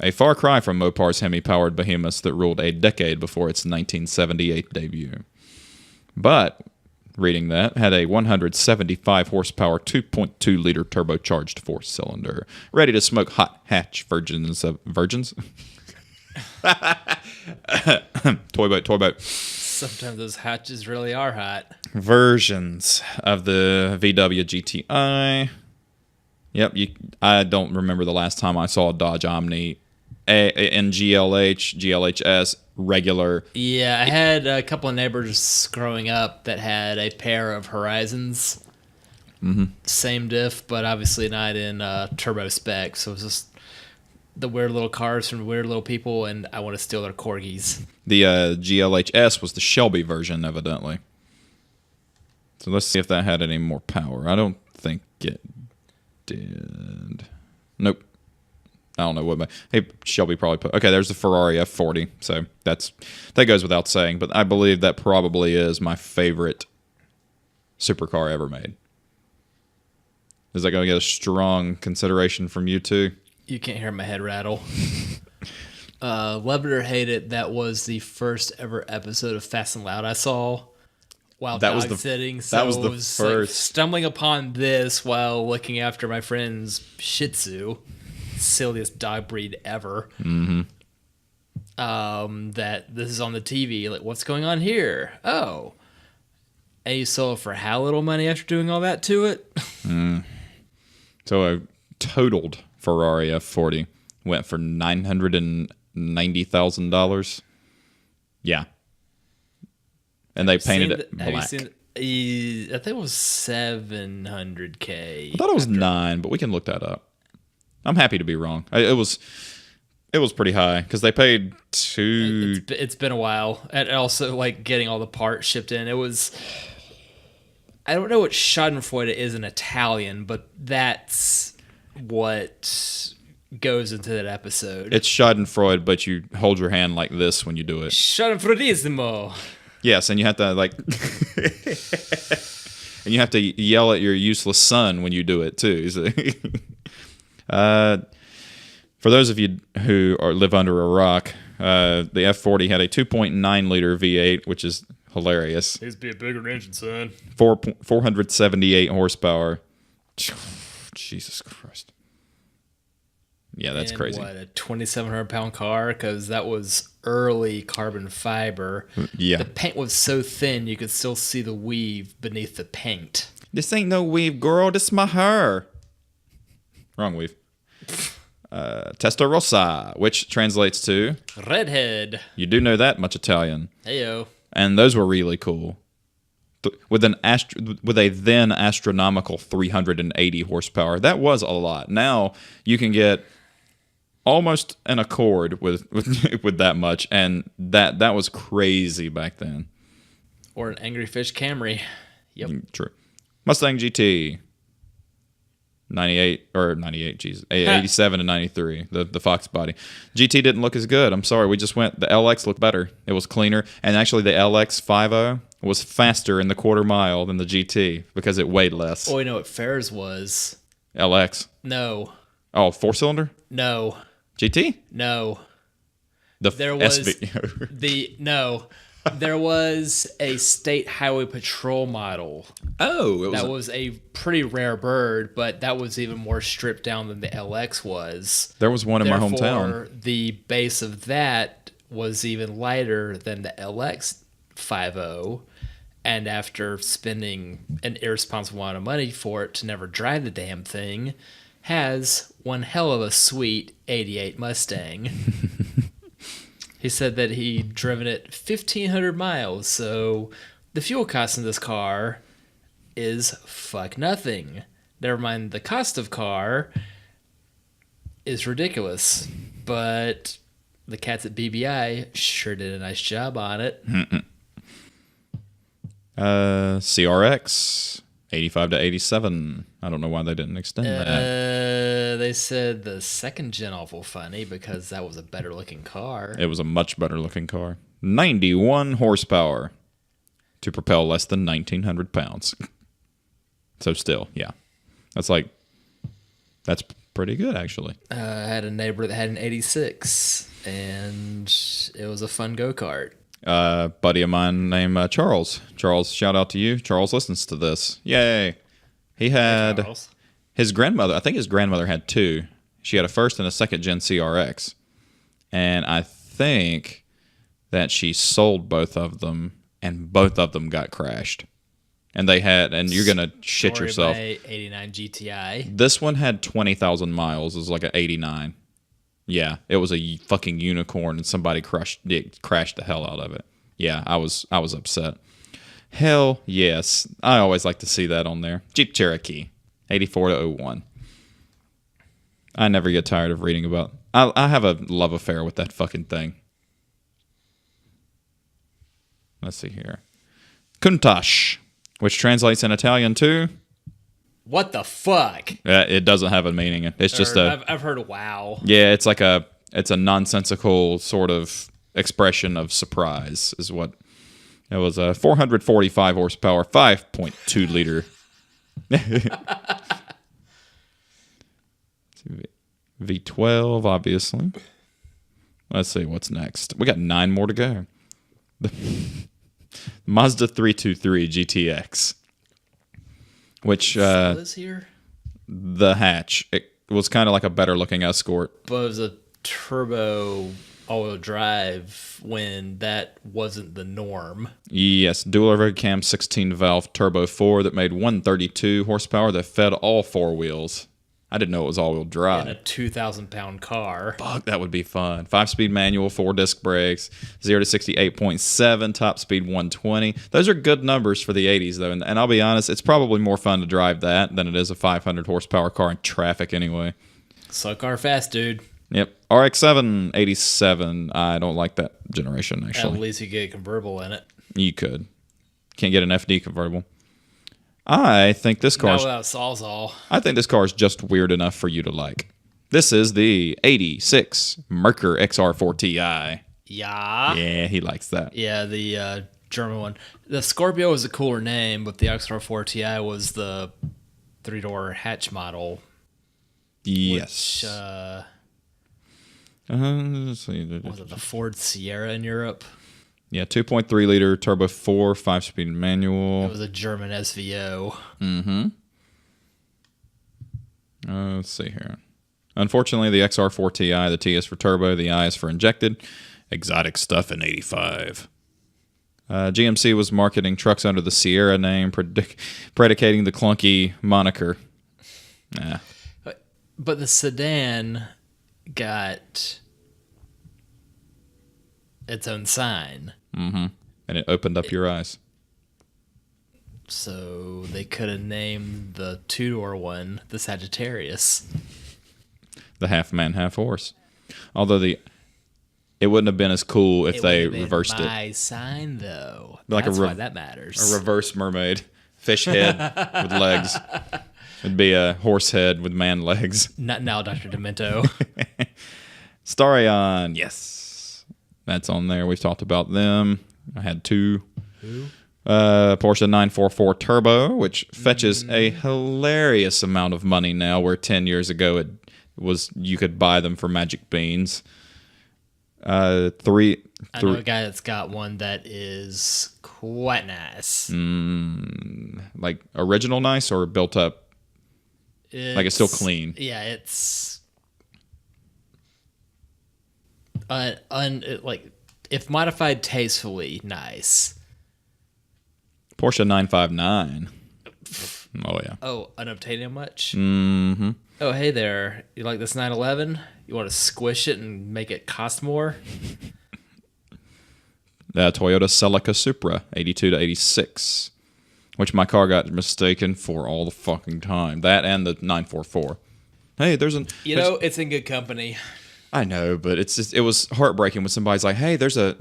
A far cry from Mopar's Hemi-powered behemoths that ruled a decade before its 1978 debut. But, reading that, had a 175 horsepower 2.2-liter turbocharged four-cylinder, ready to smoke hot hatch virgins. Toy boat. Sometimes those hatches really are hot. Versions of the VW GTI. Yep, I don't remember the last time I saw a Dodge Omni in GLH, GLHS, regular. Yeah, I had a couple of neighbors growing up that had a pair of Horizons. Mm-hmm. Same diff, but obviously not in turbo spec. So it was just the weird little cars from weird little people, and I want to steal their corgis. The GLHS was the Shelby version, evidently. So let's see if that had any more power. I don't think it did. Nope. I don't know what. Hey, Shelby probably put. Okay, there's the Ferrari F40. So that goes without saying. But I believe that probably is my favorite supercar ever made. Is that going to get a strong consideration from you two? You can't hear my head rattle. Love it or hate it, that was the first ever episode of Fast and Loud I saw while dog sitting. So that was the first. first. Like stumbling upon this while looking after my friend's Shih Tzu, silliest dog breed ever. Mm-hmm. That this is on the TV. Like, what's going on here? Oh, and you sold it for how little money after doing all that to it? So a totaled Ferrari F40 went for $990,000. Yeah. And they painted it black. Have you seen, I think it was $700K. I thought it was 9, but we can look that up. I'm happy to be wrong. It was pretty high because they paid two. It's been a while, and also like getting all the parts shipped in. It was. I don't know what Schadenfreude is in Italian, but that's what goes into that episode. It's Schadenfreude, but you hold your hand like this when you do it. Schadenfreudismo. Yes, and you have to like, and you have to yell at your useless son when you do it too. So, for those of you who live under a rock, the F40 had a 2.9 liter V8, which is hilarious. Needs to be a bigger engine, son. 478 horsepower. Jesus Christ. Yeah, that's crazy. What, a 2,700 pound car? Because that was early carbon fiber. Yeah. The paint was so thin you could still see the weave beneath the paint. This ain't no weave, girl. This my hair. Wrong weave. Testarossa, which translates to redhead. You do know that much Italian. Heyo. And those were really cool. With a then astronomical 380 horsepower. That was a lot. Now you can get almost an Accord with that much, and that was crazy back then. Or an Angry Fish Camry. Yep. True. Mustang GT. 87 and 93, the Fox body. GT didn't look as good. I'm sorry. We just went. The LX looked better. It was cleaner. And actually, the LX 50 was faster in the quarter mile than the GT because it weighed less. Oh, you know what Fair's was? LX. No. Oh, 4-cylinder? No. GT? No. There was There was a state highway patrol model. Oh, that was a pretty rare bird, but that was even more stripped down than the LX was. There was one in my hometown. The base of that was even lighter than the LX 50, and after spending an irresponsible amount of money for it to never drive the damn thing, has one hell of a sweet 88 Mustang. He said that he'd driven it 1,500 miles, so the fuel cost in this car is fuck nothing. Never mind, the cost of car is ridiculous, but the cats at BBI sure did a nice job on it. CRX 85 to 87. I don't know why they didn't extend that. They said the second gen awful funny because that was a better looking car. It was a much better looking car. 91 horsepower to propel less than 1,900 pounds. So still, yeah. That's pretty good, actually. I had a neighbor that had an 86, and it was a fun go-kart. Buddy of mine named Charles. Charles, shout out to you. Charles listens to this. Yay. He had his grandmother. I think his grandmother had two. She had a first and a second gen CRX. And I think that she sold both of them, and both of them got crashed. And you're going to shit yourself. 89 GTI. This one had 20,000 miles. It was like an 89. Yeah, it was a fucking unicorn, and somebody crashed the hell out of it. Yeah, I was upset. Hell yes. I always like to see that on there. Jeep Cherokee, 84 to 01. I never get tired of reading about. I have a love affair with that fucking thing. Let's see here. Countach, which translates in Italian to... What the fuck? It doesn't have a meaning. It's just I've heard wow. Yeah, it's a nonsensical sort of expression of surprise is what it was. A 445 horsepower, 5.2 liter. V12, obviously. Let's see what's next. We got 9 more to go. The Mazda 323 GTX. Which is here? The hatch. It was kind of like a better looking Escort. But it was a turbo all-wheel drive when that wasn't the norm. Yes, dual overhead cam 16 valve turbo 4 that made 132 horsepower that fed all four wheels. I didn't know it was all-wheel drive. In a 2,000-pound car. Fuck, that would be fun. 5-speed manual, 4 disc brakes, 0 to 60 8.7, top speed 120. Those are good numbers for the 80s, though. And I'll be honest, it's probably more fun to drive that than it is a 500 horsepower car in traffic anyway. Slow car fast, dude. Yep. RX-7 87. I don't like that generation, actually. At least you get a convertible in it. You could. Can't get an FD convertible. I think this car. Not without Sawzall. I think this car is just weird enough for you to like. This is the 86 Merkur XR4 Ti. Yeah. Yeah, he likes that. Yeah, the German one. The Scorpio was a cooler name, but the XR4 Ti was the 3-door hatch model. Yes. Which, let's see. was it the Ford Sierra in Europe? Yeah, 2.3 liter turbo 4, 5-speed manual. It was a German SVO. Mm-hmm. Let's see here. Unfortunately, the XR4 Ti, the T is for turbo, the I is for injected. Exotic stuff in 85. GMC was marketing trucks under the Sierra name, predicating the clunky moniker. Nah. But the sedan got its own sign. Mm-hmm. And it opened up your eyes. So they could have named the 2-door one the Sagittarius. The half man, half horse. Although it wouldn't have been as cool if they reversed it. My sign, though. Like That's why that matters. A reverse mermaid. Fish head with legs. It'd be a horse head with man legs. Not now, Dr. Demento. Starion, yes. That's on there. We've talked about them. I had 2. Who? Porsche 944 Turbo, which fetches a hilarious amount of money now, where 10 years ago it was you could buy them for magic beans. I know a guy that's got one that is quite nice. Like original nice or built up? Like it's still clean. Yeah, it's if modified tastefully, nice. Porsche 959. Oh yeah. Oh, unobtainium much? Mm-hmm. Oh, hey there. You like this 911? You want to squish it and make it cost more? Toyota Celica Supra, 82 to 86, which my car got mistaken for all the fucking time. That and the 944. Hey, it's in good company. I know, but it was heartbreaking when somebody's like, "Hey, there's a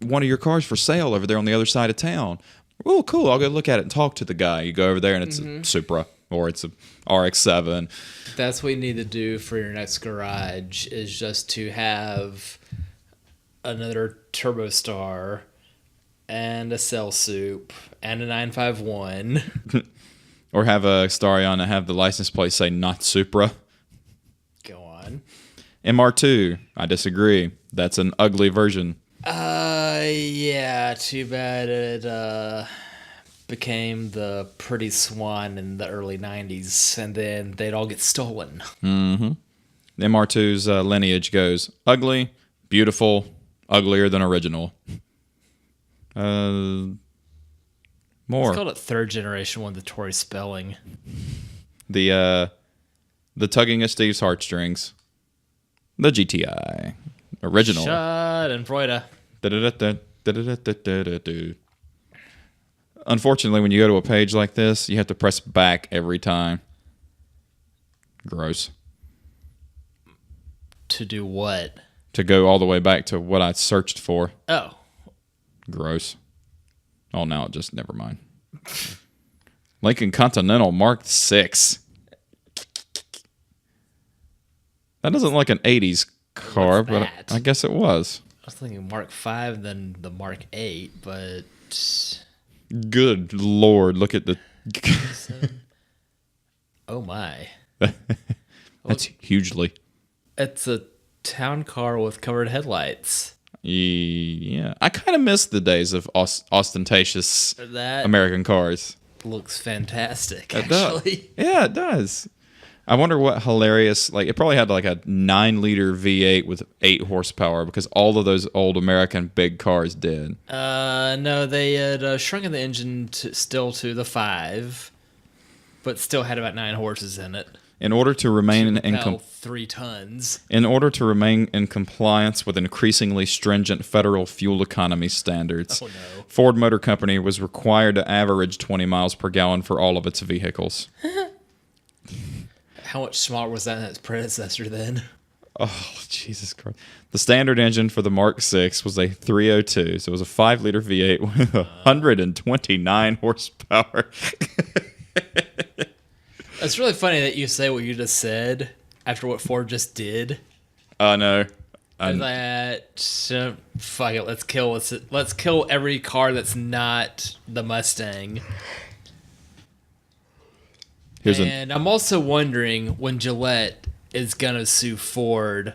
one of your cars for sale over there on the other side of town." Oh, cool. I'll go look at it and talk to the guy. You go over there and it's a Supra or it's a RX-7. That's what you need to do for your next garage is just to have another Turbo Star and a Cell Soup and a 951. Or have a Starion and have the license plate say not Supra. Go on. MR2, I disagree. That's an ugly version. Yeah, too bad it became the pretty swan in the early 90s, and then they'd all get stolen. The MR2's lineage goes ugly, beautiful, uglier than original. More. It's called a third generation one, the Tory spelling. The tugging of Steve's heartstrings. The GTI. Original. Schadenfreude. Unfortunately, when you go to a page like this, you have to press back every time. Gross. To do what? To go all the way back to what I searched for. Oh. Gross. Oh, now just never mind. Lincoln Continental Mark 6. That doesn't look like an 80s car, What's but that? I guess it was. I was thinking Mark 5, then the Mark 8, but... Good Lord, look at the... Oh my. That's hugely... It's a town car with covered headlights. Yeah. I kind of miss the days of ostentatious That American cars. looks fantastic, It does. actually. Yeah, it does. I wonder what hilarious... Like, it probably had like a 9-liter V8 with 8 horsepower because all of those old American big cars did. No, they had shrunken the engine still to the 5, but still had about 9 horses in it. In order to remain About 3 tons. In order to remain in compliance with increasingly stringent federal fuel economy standards, Oh, no. Ford Motor Company was required to average 20 miles per gallon for all of its vehicles. How much smaller was that than its predecessor then? Oh, Jesus Christ. The standard engine for the Mark 6 was a 302, so it was a 5-liter V8 with 129 horsepower. It's really funny that you say what you just said after what Ford just did. No. Fuck it, let's kill every car that's not the Mustang. And I'm also wondering when Gillette is gonna sue Ford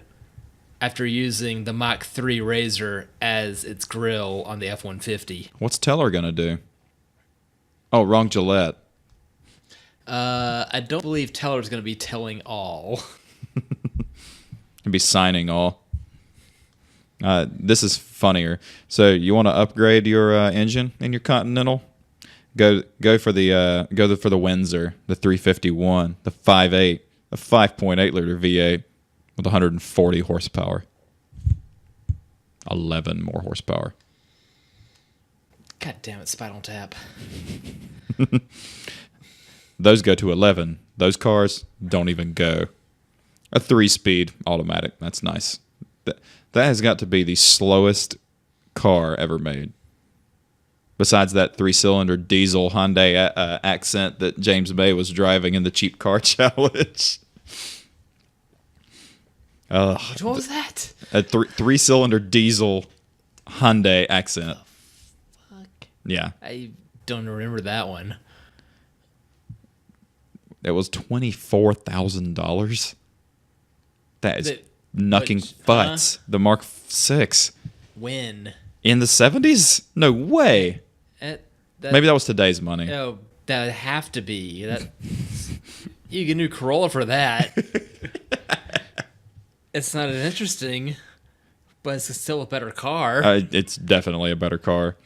after using the Mach 3 Razor as its grill on the F-150. What's Teller going to do? Oh, wrong Gillette. I don't believe Teller's gonna be telling all. He'd be signing all. This is funnier. So you want to upgrade your engine in your Continental? Go for the Windsor, the 351, the 5.8, the 5.8 liter V8 with 140 horsepower. 11 more horsepower. God damn it, Spinal Tap. Those go to 11. Those cars don't even go. A 3-speed automatic. That's nice. That has got to be the slowest car ever made. Besides that 3-cylinder diesel Hyundai Accent that James May was driving in the Cheap Car Challenge. What was that? A 3-cylinder diesel Hyundai Accent. Fuck. Yeah. I don't remember that one. It was $24,000. That is knucking which, butts. The Mark 6. When? In the 70s? No way. Maybe that was today's money. No, that would have to be. You get a new Corolla for that. It's not as interesting, but it's still a better car. It's definitely a better car.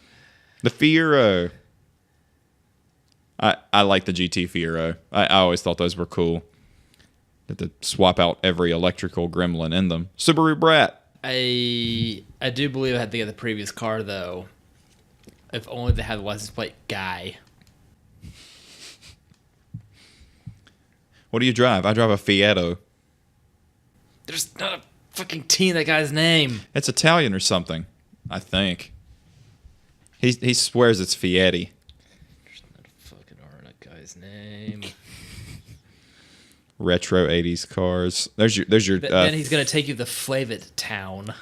The Fiero. I like the GT Fiero. I always thought those were cool. Had to swap out every electrical gremlin in them. Subaru Brat. I do believe I had to get the previous car, though. If only they had the license plate Guy. What do you drive? I drive a Fiero. There's not a fucking T in that guy's name. It's Italian or something, I think. He swears it's Fieri. Retro 80s cars. There's your Then he's gonna take you to Flavit Town.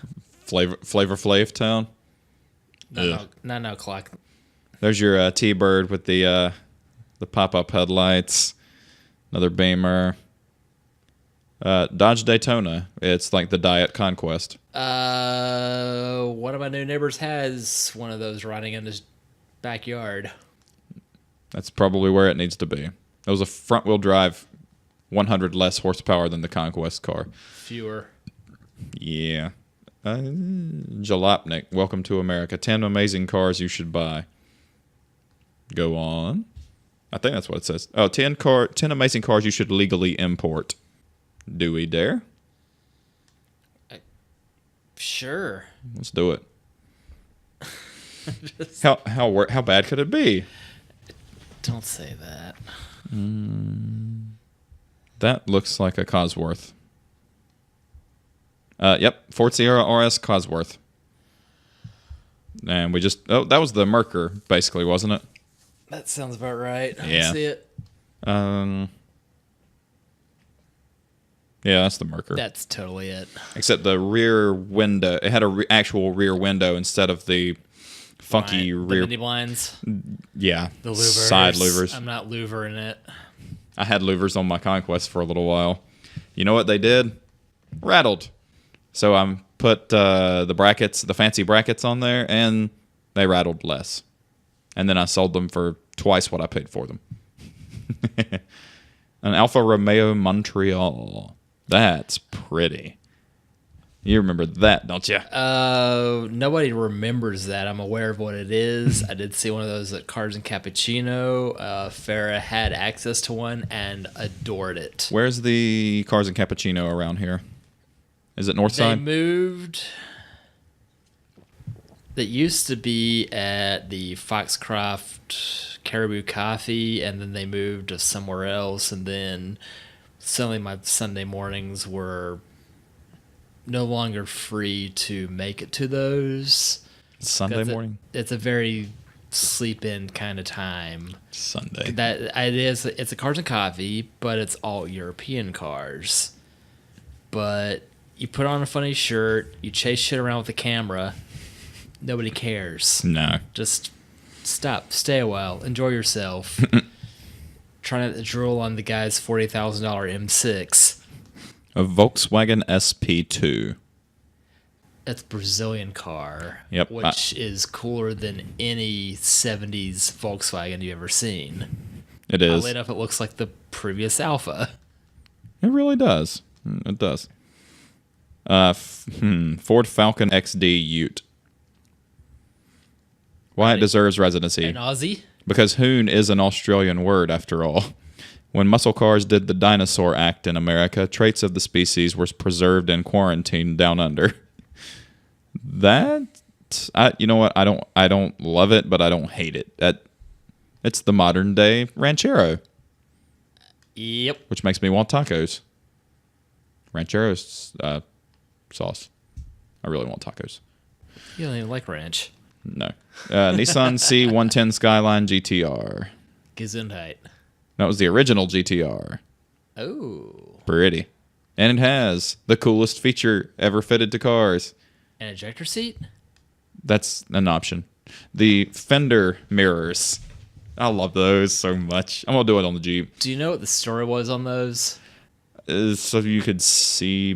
Flavor Flav town. No, clock. There's your T-Bird with the pop-up headlights. Another Beamer. Dodge Daytona. It's like the Diet Conquest. One of my new neighbors has one of those riding in his backyard. That's probably where it needs to be. It was a front-wheel drive, 100 less horsepower than the Conquest car. Fewer. Yeah. Jalopnik, welcome to America. 10 amazing cars you should buy. Go on. I think that's what it says. Oh, 10 amazing cars you should legally import. Do we dare? Sure. Let's do it. How bad could it be? Don't say that. That looks like a Cosworth. Yep, Ford Sierra RS Cosworth. And that was the Mercer, basically, wasn't it? That sounds about right. Yeah. I see it. Yeah, that's the Mercer. That's totally it. Except the rear window, it had an actual rear window instead of the funky rear. The mini blinds. Yeah, The louvers. side louvers. I'm not louvering it. I had louvers on my Conquest for a little while. You know what they did? Rattled. So I put the fancy brackets on there, and they rattled less. And then I sold them for twice what I paid for them. An Alfa Romeo Montreal. That's pretty. You remember that, don't you? Nobody remembers that. I'm aware of what it is. I did see one of those at Cars and Cappuccino. Farrah had access to one and adored it. Where's the Cars and Cappuccino around here? Is it Northside? They moved. That used to be at the Foxcroft Caribou Coffee, and then they moved to somewhere else, and then suddenly my Sunday mornings were no longer free to make it to those. Sunday morning? It's a very sleep-in kind of time. Sunday. It's a Cars and Coffee, but it's all European cars. But you put on a funny shirt, you chase shit around with the camera, nobody cares. No. Just stop, stay a while, enjoy yourself. Try not to drool on the guy's $40,000 M6. A Volkswagen SP2. That's a Brazilian car. Yep. Which is cooler than any 70s Volkswagen you've ever seen. It is. Oddly enough, it looks like the previous Alpha. It really does. It does. Ford Falcon XD Ute. Why it deserves residency. An Aussie? Because hoon is an Australian word, after all. When muscle cars did the dinosaur act in America, traits of the species were preserved and quarantined down under. You know what? I don't love it, but I don't hate it. It's the modern day ranchero. Yep. Which makes me want tacos. Ranchero sauce. I really want tacos. You don't even like ranch. No. Nissan C110 Skyline GTR. Gesundheit. That was the original GTR. Oh. Pretty. And it has the coolest feature ever fitted to cars. An ejector seat? That's an option. The fender mirrors. I love those so much. I'm going to do it on the Jeep. Do you know what the story was on those? So you could see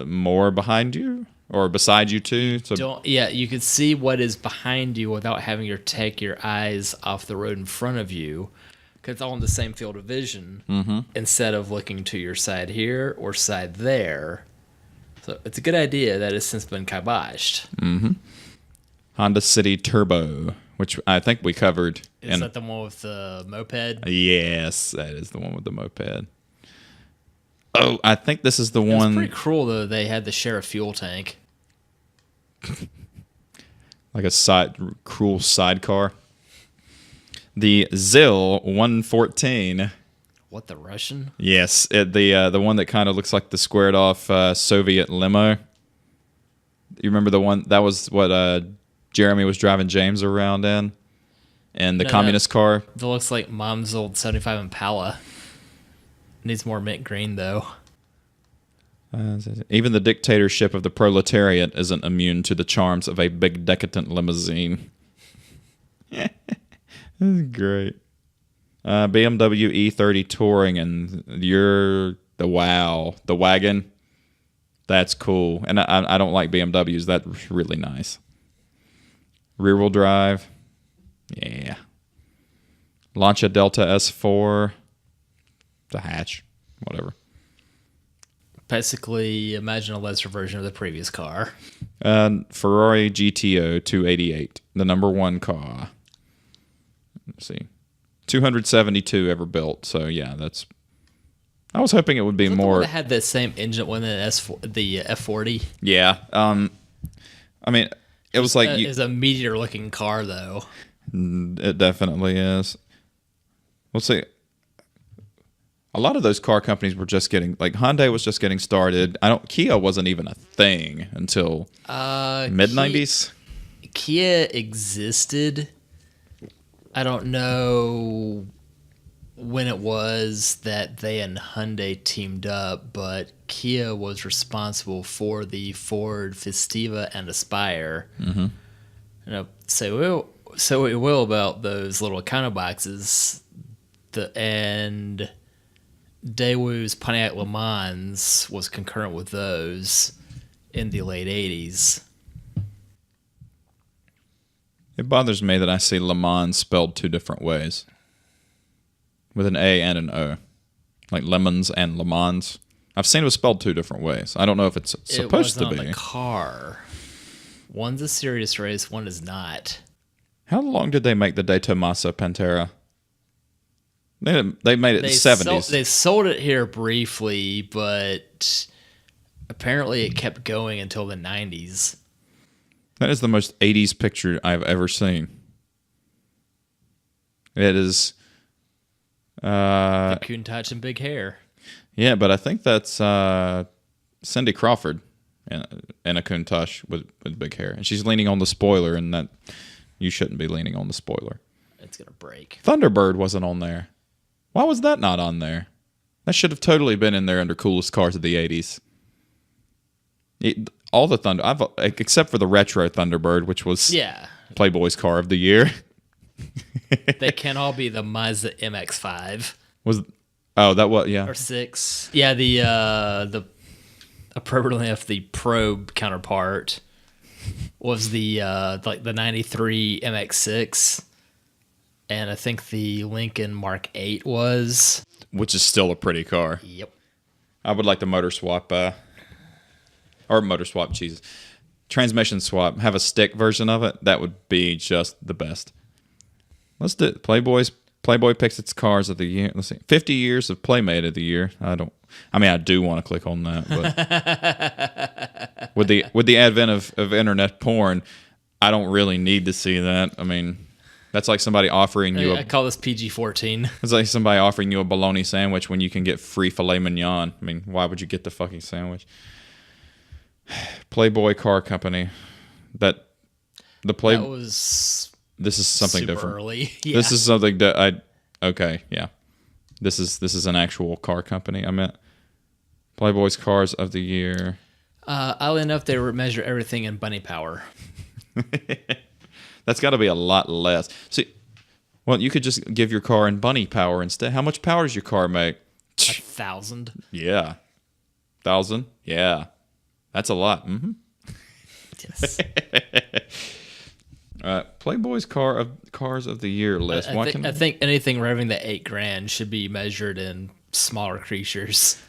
more behind you? Or beside you too? You could see what is behind you without having to take your eyes off the road in front of you. Because it's all in the same field of vision. Mm-hmm. Instead of looking to your side here or side there. So it's a good idea that has since been kiboshed. Mm-hmm. Honda City Turbo, which I think we covered. Is that the one with the moped? Yes, that is the one with the moped. Oh, I think this is the one. It's pretty cruel, though. They had to share a fuel tank. Like a cruel sidecar. The ZIL 114. What, the Russian? Yes, the one that kind of looks like the squared off Soviet limo. You remember the one that was what Jeremy was driving James around in, and the communist car. That looks like Mom's old '75 Impala. Needs more mint green, though. Even the dictatorship of the proletariat isn't immune to the charms of a big decadent limousine. This is great. BMW E30 Touring, and the wagon. That's cool. And I don't like BMWs. That's really nice. Rear wheel drive. Yeah. Lancia Delta S4. The hatch. Whatever. Basically, imagine a lesser version of the previous car. Ferrari GTO 288. The number one car. Let's see. 272 ever built. So, yeah, that's... I was hoping it would be more... That had the same engine when the F40. Yeah. I mean, it was like... It's a meteor-looking car, though. It definitely is. Let's see. A lot of those car companies were just getting... Like, Hyundai was just getting started. Kia wasn't even a thing until mid-90s. Kia existed. I don't know when it was that they and Hyundai teamed up, but Kia was responsible for the Ford Festiva and Aspire. Mm-hmm. So we will about those little econo boxes. And Daewoo's Pontiac Le Mans was concurrent with those in the late 80s. It bothers me that I see Le Mans spelled two different ways. With an A and an O. Like lemons and Le Mans. I've seen it was spelled two different ways. I don't know if it's supposed to be. It wasn't on the car. One's a serious race, one is not. How long did they make the De Tomaso Pantera? They made it in the 70s. They sold it here briefly, but apparently it kept going until the 90s. That is the most 80s picture I've ever seen. It is... the Countach and big hair. Yeah, but I think that's Cindy Crawford in a Countach with big hair. And she's leaning on the spoiler, and that you shouldn't be leaning on the spoiler. It's going to break. Thunderbird wasn't on there. Why was that not on there? That should have totally been in there under coolest cars of the 80s. All the except for the retro Thunderbird, which was Playboy's car of the year. They can all be the Mazda MX-5. Or 6. Yeah, the appropriately enough, the Probe counterpart was the 93 MX-6, and I think the Lincoln Mark 8 was, which is still a pretty car. Yep. I would like the motor swap, Jesus, transmission swap. Have a stick version of it. That would be just the best. Let's do it. Playboy picks its cars of the year. Let's see. 50 years of Playmate of the year. I do want to click on that, but with the advent of internet porn, I don't really need to see that. I mean, that's like somebody offering you I call this PG-14. It's like somebody offering you a bologna sandwich when you can get free filet mignon. I mean, why would you get the fucking sandwich? Playboy Car Company. This is something super different. Early. Yeah. This is something that This is an actual car company. I meant Playboy's Cars of the Year. Oddly enough, they measure everything in bunny power. That's got to be a lot less. See, well, you could just give your car in bunny power instead. How much power does your car make? 1,000. Yeah. 1,000? Yeah. That's a lot. Mm-hmm. Yes. Playboy's Cars of the Year list. I think anything revving the $8,000 should be measured in smaller creatures.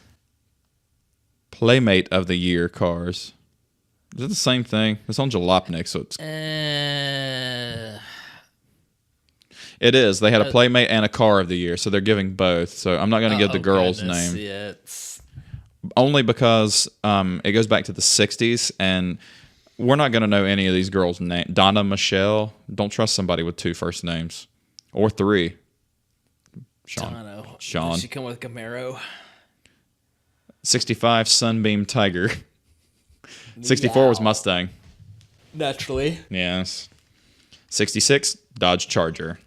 Playmate of the Year cars. Is it the same thing? It's on Jalopnik, so it's... It is. They had a Playmate and a Car of the Year, so they're giving both. So I'm not going to give the girl's name. Yeah, only because it goes back to the 60s, and we're not going to know any of these girls' names. Donna Michelle. Don't trust somebody with 2 first names. Or 3. Sean. Did she come with Camaro? 65 Sunbeam Tiger. 64 was Mustang. Naturally. Yes. 66 Dodge Charger.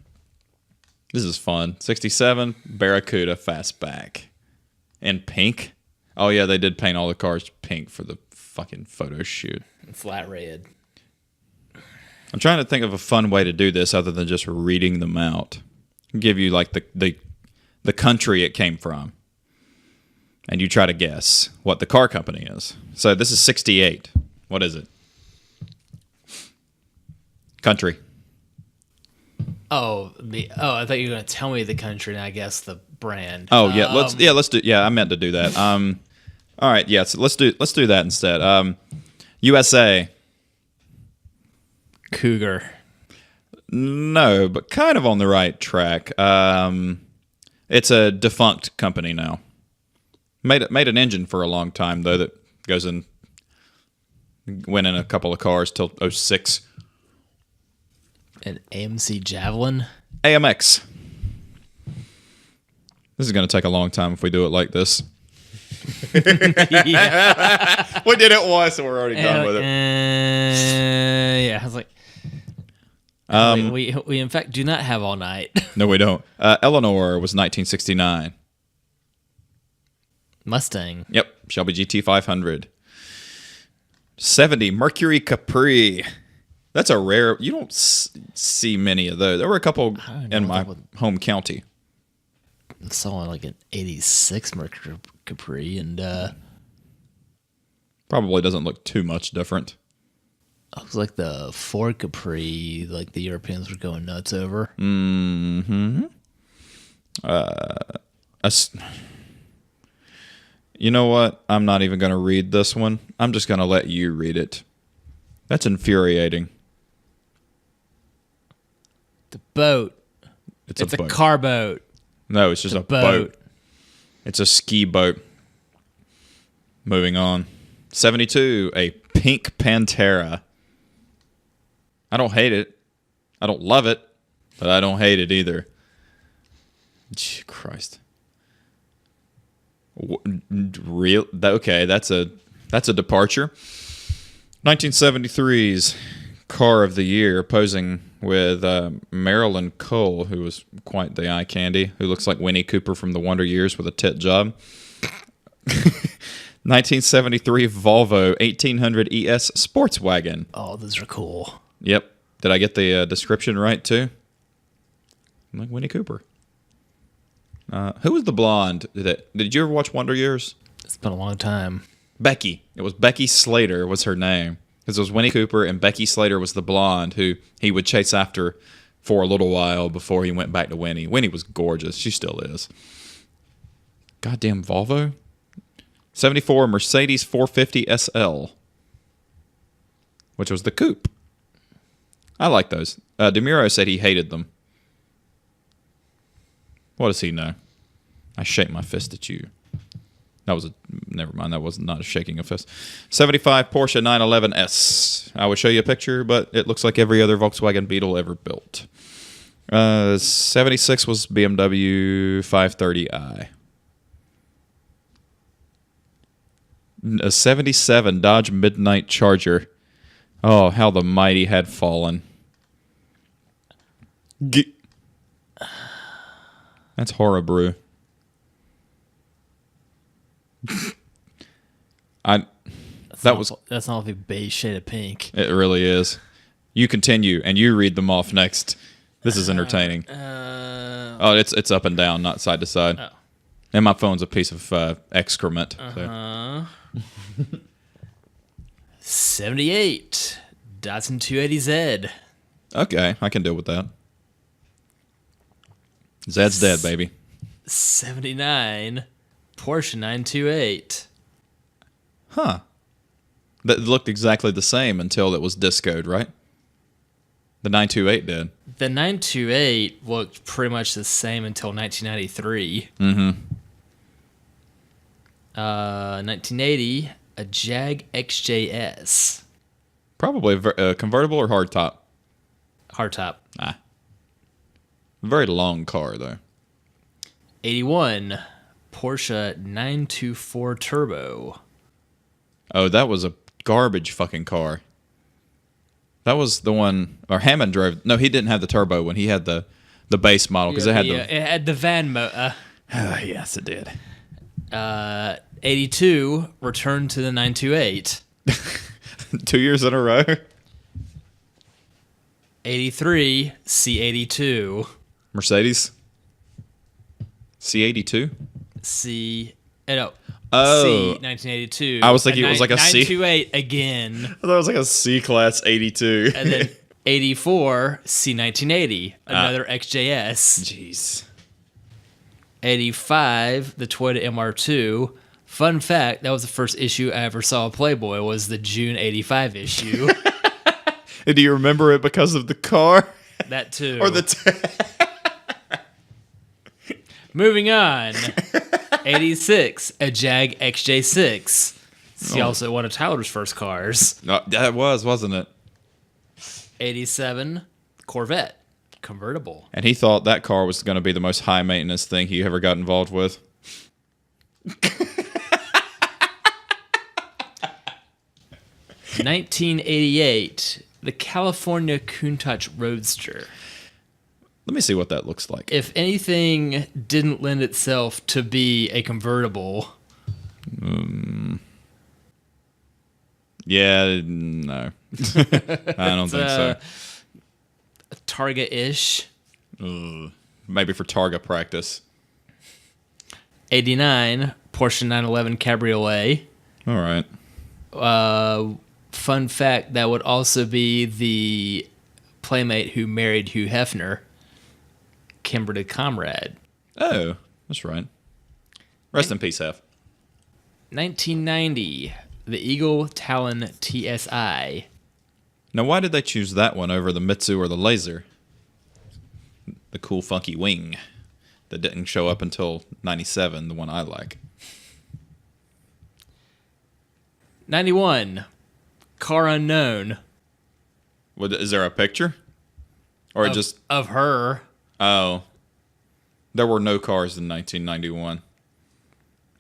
This is fun. 67 Barracuda Fastback. In pink? Oh, yeah, they did paint all the cars pink for the fucking photo shoot. Flat red. I'm trying to think of a fun way to do this other than just reading them out. Give you like the country it came from. And you try to guess what the car company is. So this is 68. What is it? Country. I thought you were going to tell me the country, and I guess the brand. Oh yeah, let's do. Yeah, I meant to do that. All right, yeah, so let's do that instead. USA. Cougar. No, but kind of on the right track. It's a defunct company now. Made an engine for a long time though that went in a couple of cars till 06. An AMC Javelin. AMX. This is going to take a long time if we do it like this. Yeah. We did it once and we're already done with it. Yeah, I was like, we in fact do not have all night. No, we don't. Eleanor was 1969. Mustang. Yep, Shelby GT 500. 70, Mercury Capri. That's a rare. You don't see many of those. There were a couple in my home county. I saw like an 86 Mercury Capri, and probably doesn't look too much different. it was like the Ford Capri, like the Europeans were going nuts over. Mm-hmm. You know what? I'm not even going to read this one. I'm just going to let you read it. That's infuriating. The boat. It's a boat. car boat. No, it's just a boat. It's a ski boat. Moving on. 72, a pink Pantera. I don't hate it. I don't love it, but I don't hate it either. Gee, Christ. Real? Okay, that's a departure. 1973's Car of the Year, posing with Marilyn Cole, who was quite the eye candy, who looks like Winnie Cooper from the Wonder Years with a tit job. 1973 Volvo 1800 ES sports wagon. Oh, those are cool. Yep. Did I get the description right too? I'm like Winnie Cooper. Who was the blonde? Did you ever watch Wonder Years? It's been a long time. Becky. It was Becky Slater was her name. Because it was Winnie Cooper and Becky Slater was the blonde who he would chase after for a little while before he went back to Winnie. Winnie was gorgeous. She still is. Goddamn Volvo. 74 Mercedes 450 SL. Which was the coupe. I like those. DeMuro said he hated them. What does he know? I shake my fist at you. Never mind, that was not a shaking of fist. 75 Porsche 911S. I would show you a picture, but it looks like every other Volkswagen Beetle ever built. 76 was BMW 530i. A 77 Dodge Midnight Charger. Oh, how the mighty had fallen. That's horrible. That's not a beige shade of pink. It really is. You continue and you read them off next. This is entertaining. It's up and down, not side to side. Oh. And my phone's a piece of excrement. So. 78 Datsun 280Z. Okay, I can deal with that. Zed's dead, baby. 79 Porsche 928. Huh. That looked exactly the same until it was discoed, right? The 928 did. The 928 looked pretty much the same until 1993. Mm-hmm. 1980, a Jag XJS. Probably a convertible or hardtop? Hardtop. Very long car, though. 81, Porsche 924 Turbo. Oh, that was a garbage fucking car. That was the one, or Hammond drove. No, he didn't have the turbo one. He had the base model because it had it had the van motor. Yes, it did. 82, Return to the 928. 2 years in a row. 83, C82. Mercedes. C82. C 1982. I was thinking it was like a C. 928 again. I thought it was like a C-Class 82. And then 84, C 1980. Another XJS. Jeez. 85, the Toyota MR2. Fun fact, that was the first issue I ever saw of Playboy, was the June 85 issue. And do you remember it because of the car? That too. Or the... Moving on. 86, a Jag XJ6. He also one of Tyler's first cars. No, that was, wasn't it? 87, Corvette. Convertible. And he thought that car was going to be the most high-maintenance thing he ever got involved with. 1988, the California Countach Roadster. Let me see what that looks like. If anything didn't lend itself to be a convertible. Yeah, no. I don't think so. Targa-ish. Maybe for Targa practice. 89, Porsche 911 Cabriolet. All right. Fun fact, that would also be the playmate who married Hugh Hefner, Kimberly Comrade. Oh, that's right. Rest in peace, Hef. 1990, the Eagle Talon TSI. Now, why did they choose that one over the Mitsu or the Laser? The cool, funky wing that didn't show up until 97, the one I like. 91, Car Unknown. Is there a picture? Or just... Of her. Oh. There were no cars in 1991.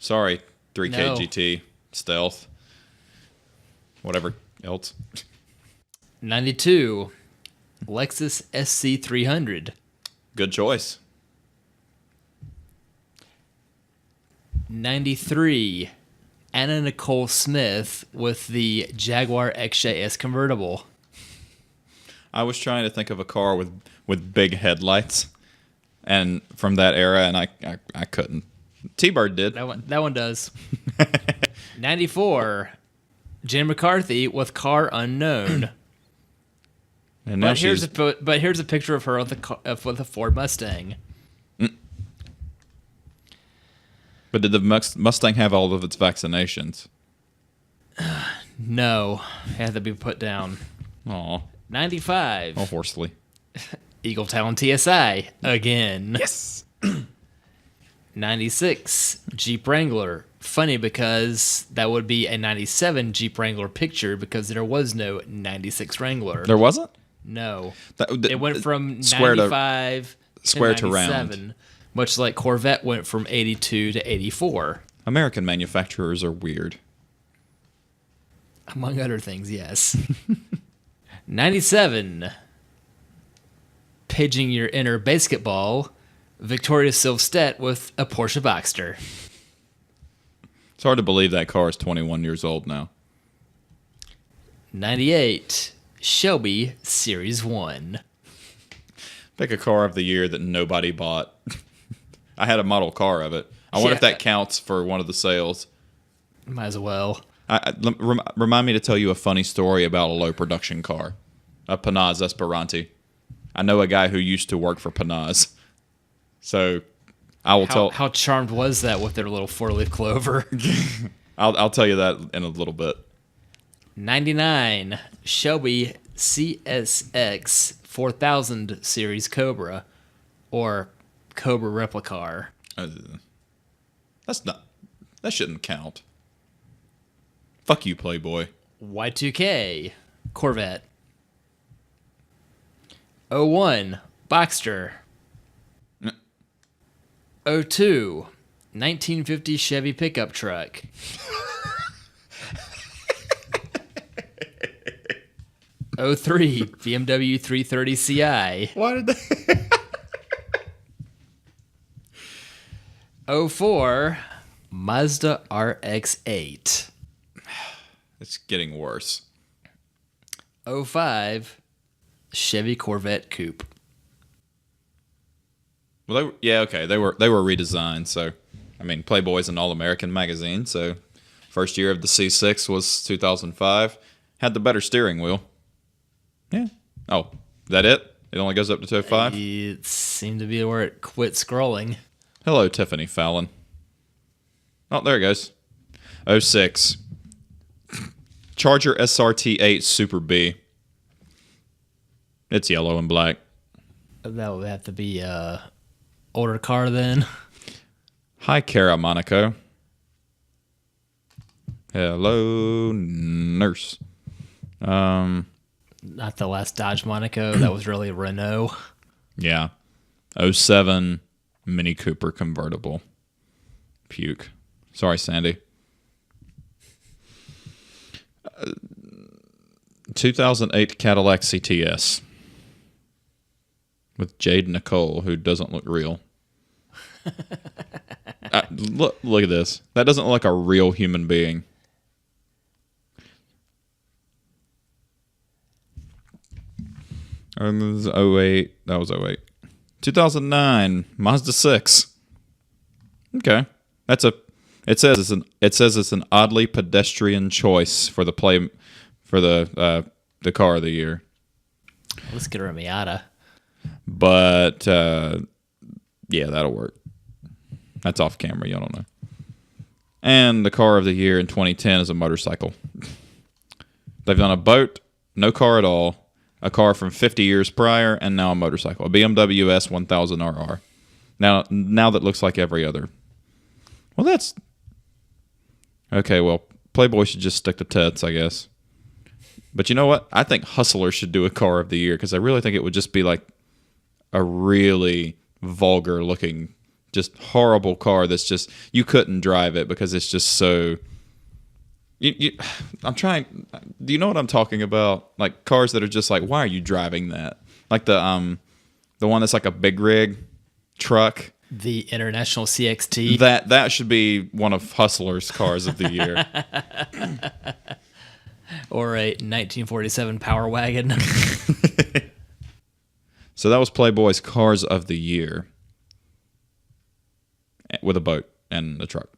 Sorry, 3K No. GT, Stealth, whatever else. 92, Lexus SC300. Good choice. 93, Anna Nicole Smith with the Jaguar XJS convertible. I was trying to think of a car with big headlights, and from that era, and I couldn't. T-Bird did. That one does. 94, Jen McCarthy with Car Unknown. And now Here's a picture of her with a Ford Mustang. But did the Mustang have all of its vaccinations? No, it had to be put down. Aw. 95, All hoarsely. Eagle Talon TSI again. Yes. 96, Jeep Wrangler. Funny because that would be a 97 Jeep Wrangler picture because there was no 96 Wrangler. There wasn't? No. It went from square 95 square to to 97, round. much like Corvette went from 82 to 84. American manufacturers are weird. Among other things, yes. 97, paging your inner basketball, Victoria Silvstedt with a Porsche Boxster. It's hard to believe that car is 21 years old now. 98, Shelby Series 1. Pick a car of the year that nobody bought. I had a model car of it. I wonder if that counts for one of the sales. Might as well. Remind me to tell you a funny story about a low production car, a Panaz Esperanti. I know a guy who used to work for Panaz, so I will tell. How charmed was that with their little 4-leaf clover? I'll tell you that in a little bit. 99, Shelby CSX 4000 Series Cobra, or Cobra Replicar. That shouldn't count. Fuck you, Playboy. Y2K Corvette. 01, Boxster. 02, 1950 Chevy pickup truck. 03, BMW 330 Ci. Why did they? 04, Mazda RX-8. It's getting worse. 05 Chevy Corvette Coupe. Well, they were redesigned. So, I mean, Playboy's an all-American magazine. So, first year of the C6 was 2005. Had the better steering wheel. Yeah. Oh, that it? It only goes up to 205? It seemed to be where it quit scrolling. Hello, Tiffany Fallon. Oh, there it goes. 06. Charger SRT8 Super B. It's yellow and black. That would have to be older car then. Hi, Cara Monaco. Hello, nurse. Not the last Dodge Monaco. That was really a Renault. Yeah. 07 Mini Cooper convertible. Puke. Sorry, Sandy. 2008 Cadillac CTS. With Jade Nicole, who doesn't look real. Look at this. That doesn't look like a real human being. That was 08. That was 08. 2009 Mazda 6. Okay, It says it's an oddly pedestrian choice for the car of the year. Let's get her a Miata. But yeah, that'll work. That's off camera. Y'all don't know. And the car of the year in 2010 is a motorcycle. They've done a boat, no car at all, a car from 50 years prior, and now a motorcycle, a BMW S1000RR. Now that looks like every other. Well, that's okay. Well, Playboy should just stick to tits, I guess. But you know what? I think Hustler should do a car of the year because I really think it would just be like a really vulgar looking, just horrible car that's just, you couldn't drive it because it's just so. I'm trying. Do you know what I'm talking about? Like cars that are just like, why are you driving that? Like the one that's like a big rig truck. The International CXT. That should be one of Hustler's cars of the year. Or a 1947 Power Wagon. So that was Playboy's cars of the year. With a boat and a truck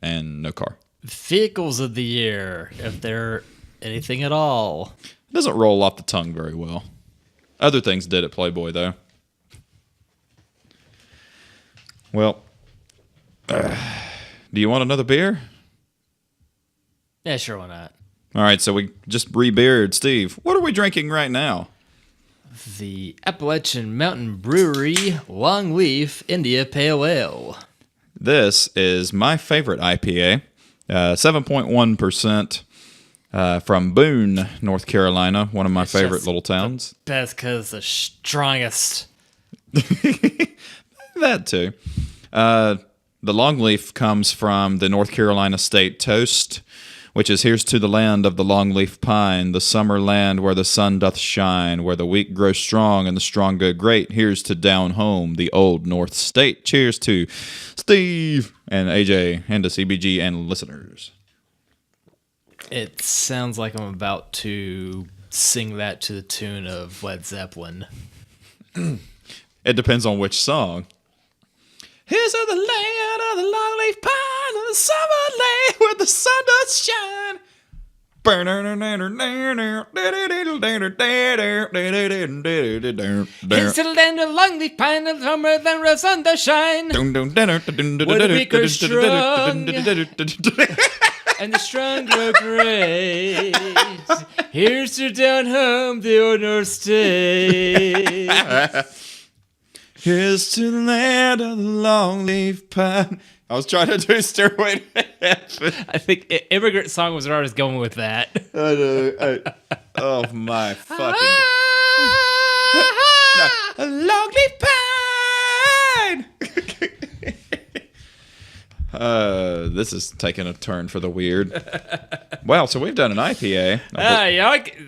and no car. Vehicles of the year, if they're anything at all. It doesn't roll off the tongue very well. Other things did at Playboy, though. Well, do you want another beer? Yeah, sure, why not? All right, so we just re-beered Steve. What are we drinking right now? The Appalachian Mountain Brewery Longleaf India Pale Ale. This is my favorite IPA, 7.1% from Boone, North Carolina, one of my favorite little towns. That's because the strongest. That too. The longleaf comes from the North Carolina State Toast, which is here's to the land of the longleaf pine, the summer land where the sun doth shine, where the weak grow strong and the strong go great. Here's to down home, the old North State. Cheers to Steve and AJ and to CBG and listeners. It sounds like I'm about to sing that to the tune of Led Zeppelin. It depends on which song. Here's to the land of the longleaf pine, and the summer land where the sun does shine. Here's to the land of longleaf pine, and the summer land where the sun does shine. Where the weak are strong, and the strong grow great. Here's to down home, the old North State. Here's to the land of the longleaf pine. I was trying to do Stairway to Heaven. I think Immigrant Song was where I was going with that. I know. Oh my fucking. No. Longleaf pine. This is taking a turn for the weird. Wow, so we've done an IPA.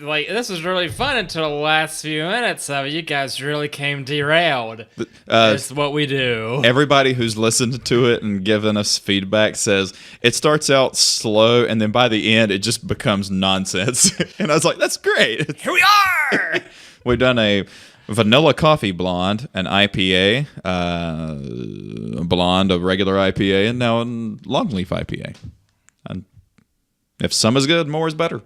Like this was really fun until the last few minutes of it. You guys really came derailed. That's what we do. Everybody who's listened to it and given us feedback says it starts out slow, and then by the end, it just becomes nonsense. And I was like, that's great. Here we are. We've done a vanilla coffee blonde, an IPA, a blonde, a regular IPA, and now a longleaf IPA. And if some is good, more is better.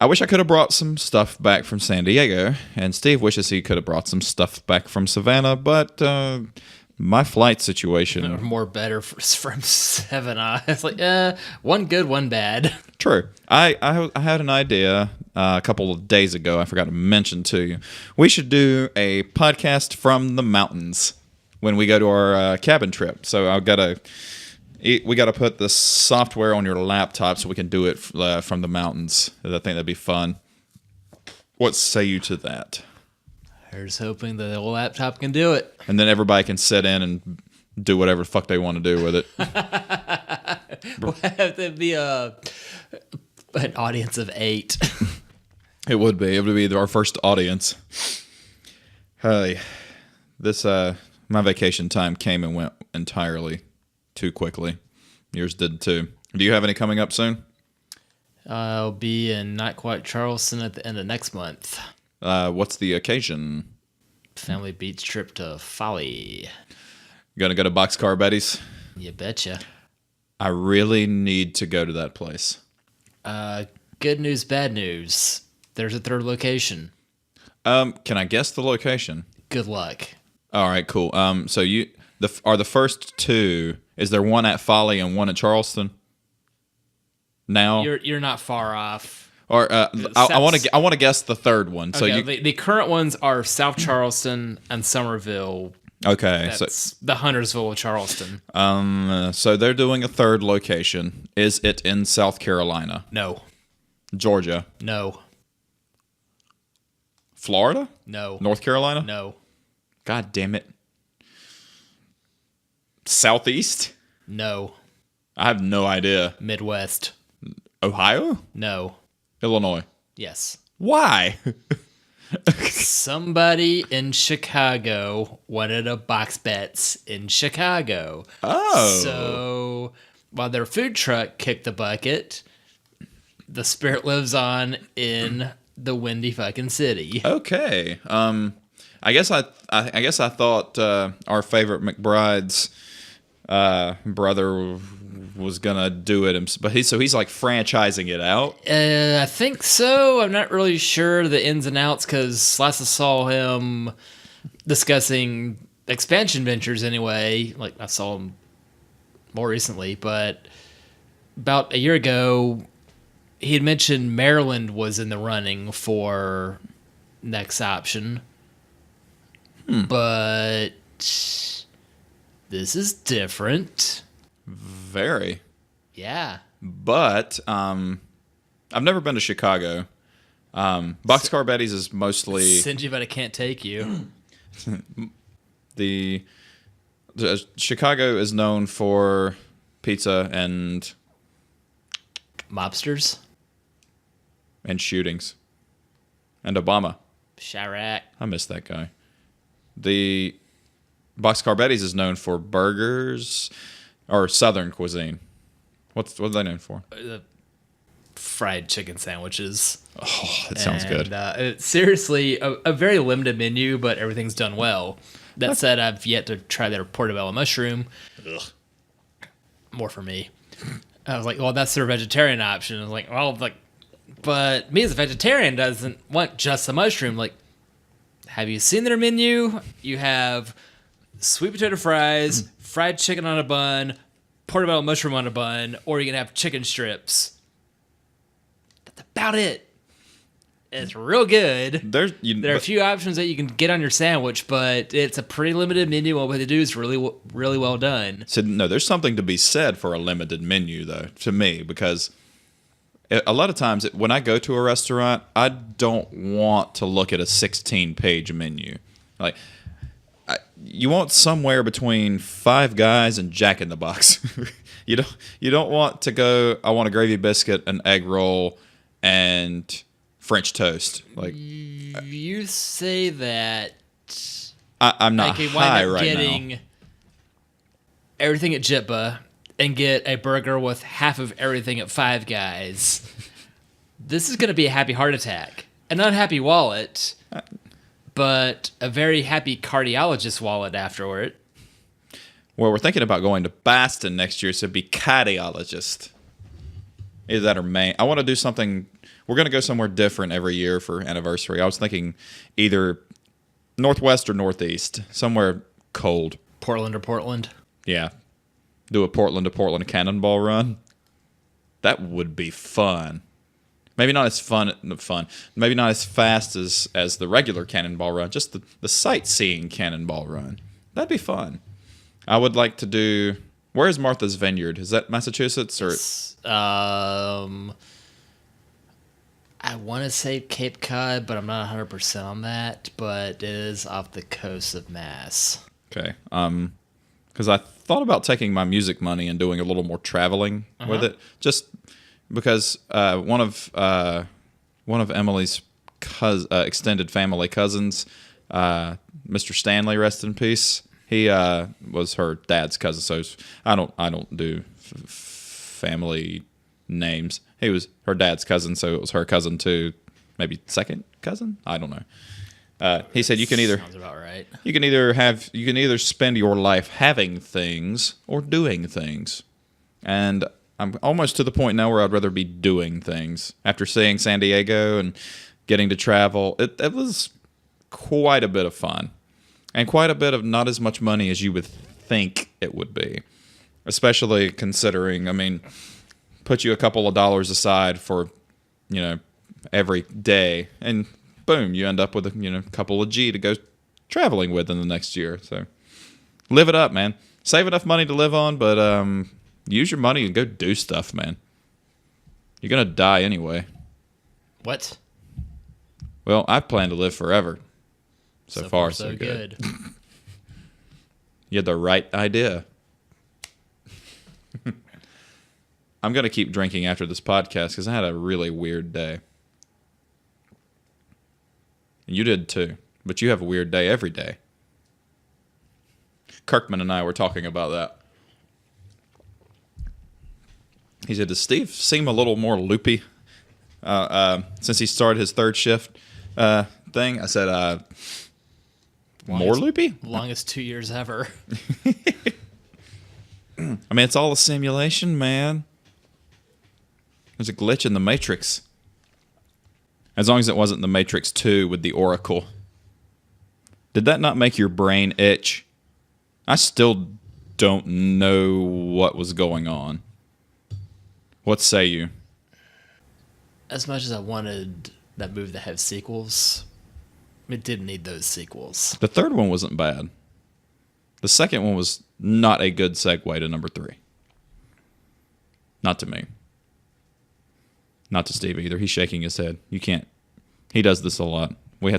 I wish I could have brought some stuff back from San Diego, and Steve wishes he could have brought some stuff back from Savannah, but my flight situation... More better from Savannah. It's like, one good, one bad. True. I had an idea a couple of days ago. I forgot to mention to you. We should do a podcast from the mountains when we go to our cabin trip. So we got to put the software on your laptop so we can do it from the mountains. I think that'd be fun. What say you to that? Here's hoping the old laptop can do it. And then everybody can sit in and do whatever the fuck they want to do with it. We'll have to be an audience of 8. It would be our first audience. Hey, this my vacation time came and went entirely too quickly. Yours did too. Do you have any coming up soon? I'll be in Not Quite Charleston at the end of next month. What's the occasion? Family beach trip to Folly. You gonna go to Boxcar Betty's? You betcha. I really need to go to that place. Good news, bad news. There's a third location. Can I guess the location? Good luck. All right, cool. So are the first two? Is there one at Folly and one at Charleston? Now you're not far off. Or I want to guess the third one. So okay, the current ones are South Charleston and Somerville. Okay, that's the Huntersville of Charleston. So they're doing a third location. Is it in South Carolina? No. Georgia? No. Florida? No. North Carolina? No. God damn it. Southeast? No. I have no idea. Midwest? Ohio? No. Illinois? Yes. Why? Somebody in Chicago wanted a box bets in Chicago. Oh. So while their food truck kicked the bucket, the spirit lives on in the windy fucking city. Okay. I guess I thought our favorite McBride's brother was gonna do it, but he's like franchising it out. I think so. I'm not really sure the ins and outs because last I saw him discussing expansion ventures anyway. Like I saw him more recently, but about a year ago, he had mentioned Maryland was in the running for next option. But this is different. Very. Yeah. But I've never been to Chicago. Boxcar Betty's is mostly... Send you, but I can't take you. the Chicago is known for pizza and... Mobsters? And shootings. And Obama. Chirac. I miss that guy. The Boxcar Betty's is known for burgers or Southern cuisine. What are they known for? Fried chicken sandwiches. Oh, that sounds good. It's seriously a very limited menu, but everything's done well. That said, I've yet to try their portobello mushroom. Ugh. More for me. I was like, well, that's their vegetarian option. I was like, well, but me as a vegetarian doesn't want just a mushroom. Like, have you seen their menu? You have sweet potato fries, fried chicken on a bun, portobello mushroom on a bun, or you can have chicken strips. That's about it. It's real good. There are a few options that you can get on your sandwich, but it's a pretty limited menu. And what they do is really, really well done. So, no, there's something to be said for a limited menu, though, to me, because a lot of times when I go to a restaurant, I don't want to look at a 16-page menu. Like, you want somewhere between Five Guys and Jack in the Box. You don't want to go, I want a gravy biscuit, an egg roll, and French toast. Like, You say that. I'm not I could high wind up right getting now. everything at Jitba and get a burger with half of everything at Five Guys. This is going to be a happy heart attack. An unhappy wallet, but a very happy cardiologist wallet afterward. Well, we're thinking about going to Boston next year, so it'd be cardiologist. Either that or Maine. I want to do something. We're going to go somewhere different every year for anniversary. I was thinking either Northwest or Northeast, somewhere cold. Portland or Portland? Yeah. Do a Portland to Portland cannonball run. That would be fun. Maybe not as fun. Maybe not as fast as the regular cannonball run. Just the sightseeing cannonball run. That'd be fun. I would like to do. Where is Martha's Vineyard? Is that Massachusetts or? I want to say Cape Cod, but I'm not 100% on that. But it is off the coast of Mass. Okay. Because I thought about taking my music money and doing a little more traveling with it, just because one of Emily's extended family cousins, Mr. Stanley, rest in peace. He was her dad's cousin, so I don't do family names. He was her dad's cousin, so it was her cousin too, maybe second cousin. I don't know. He said you can either Sounds about right. you can either spend your life having things or doing things, and I'm almost to the point now where I'd rather be doing things. After seeing San Diego and getting to travel, it was quite a bit of fun. And quite a bit of not as much money as you would think it would be. Especially considering, I mean, put you a couple of dollars aside for, every day. And boom, you end up with a couple of G to go traveling with in the next year. So live it up, man. Save enough money to live on, but use your money and go do stuff, man. You're going to die anyway. What? Well, I plan to live forever. So far, so good. You had the right idea. I'm going to keep drinking after this podcast because I had a really weird day. And you did too. But you have a weird day every day. Kirkman and I were talking about that. He said, does Steve seem a little more loopy since he started his third shift thing? I said, more loopy? Longest 2 years ever. I mean, it's all a simulation, man. There's a glitch in the Matrix. As long as it wasn't the Matrix 2 with the Oracle. Did that not make your brain itch? I still don't know what was going on. What say you? As much as I wanted that movie to have sequels, it didn't need those sequels. The third one wasn't bad. The second one was not a good segue to number 3. Not to me. Not to Steve either. He's shaking his head. You can't. He does this a lot. I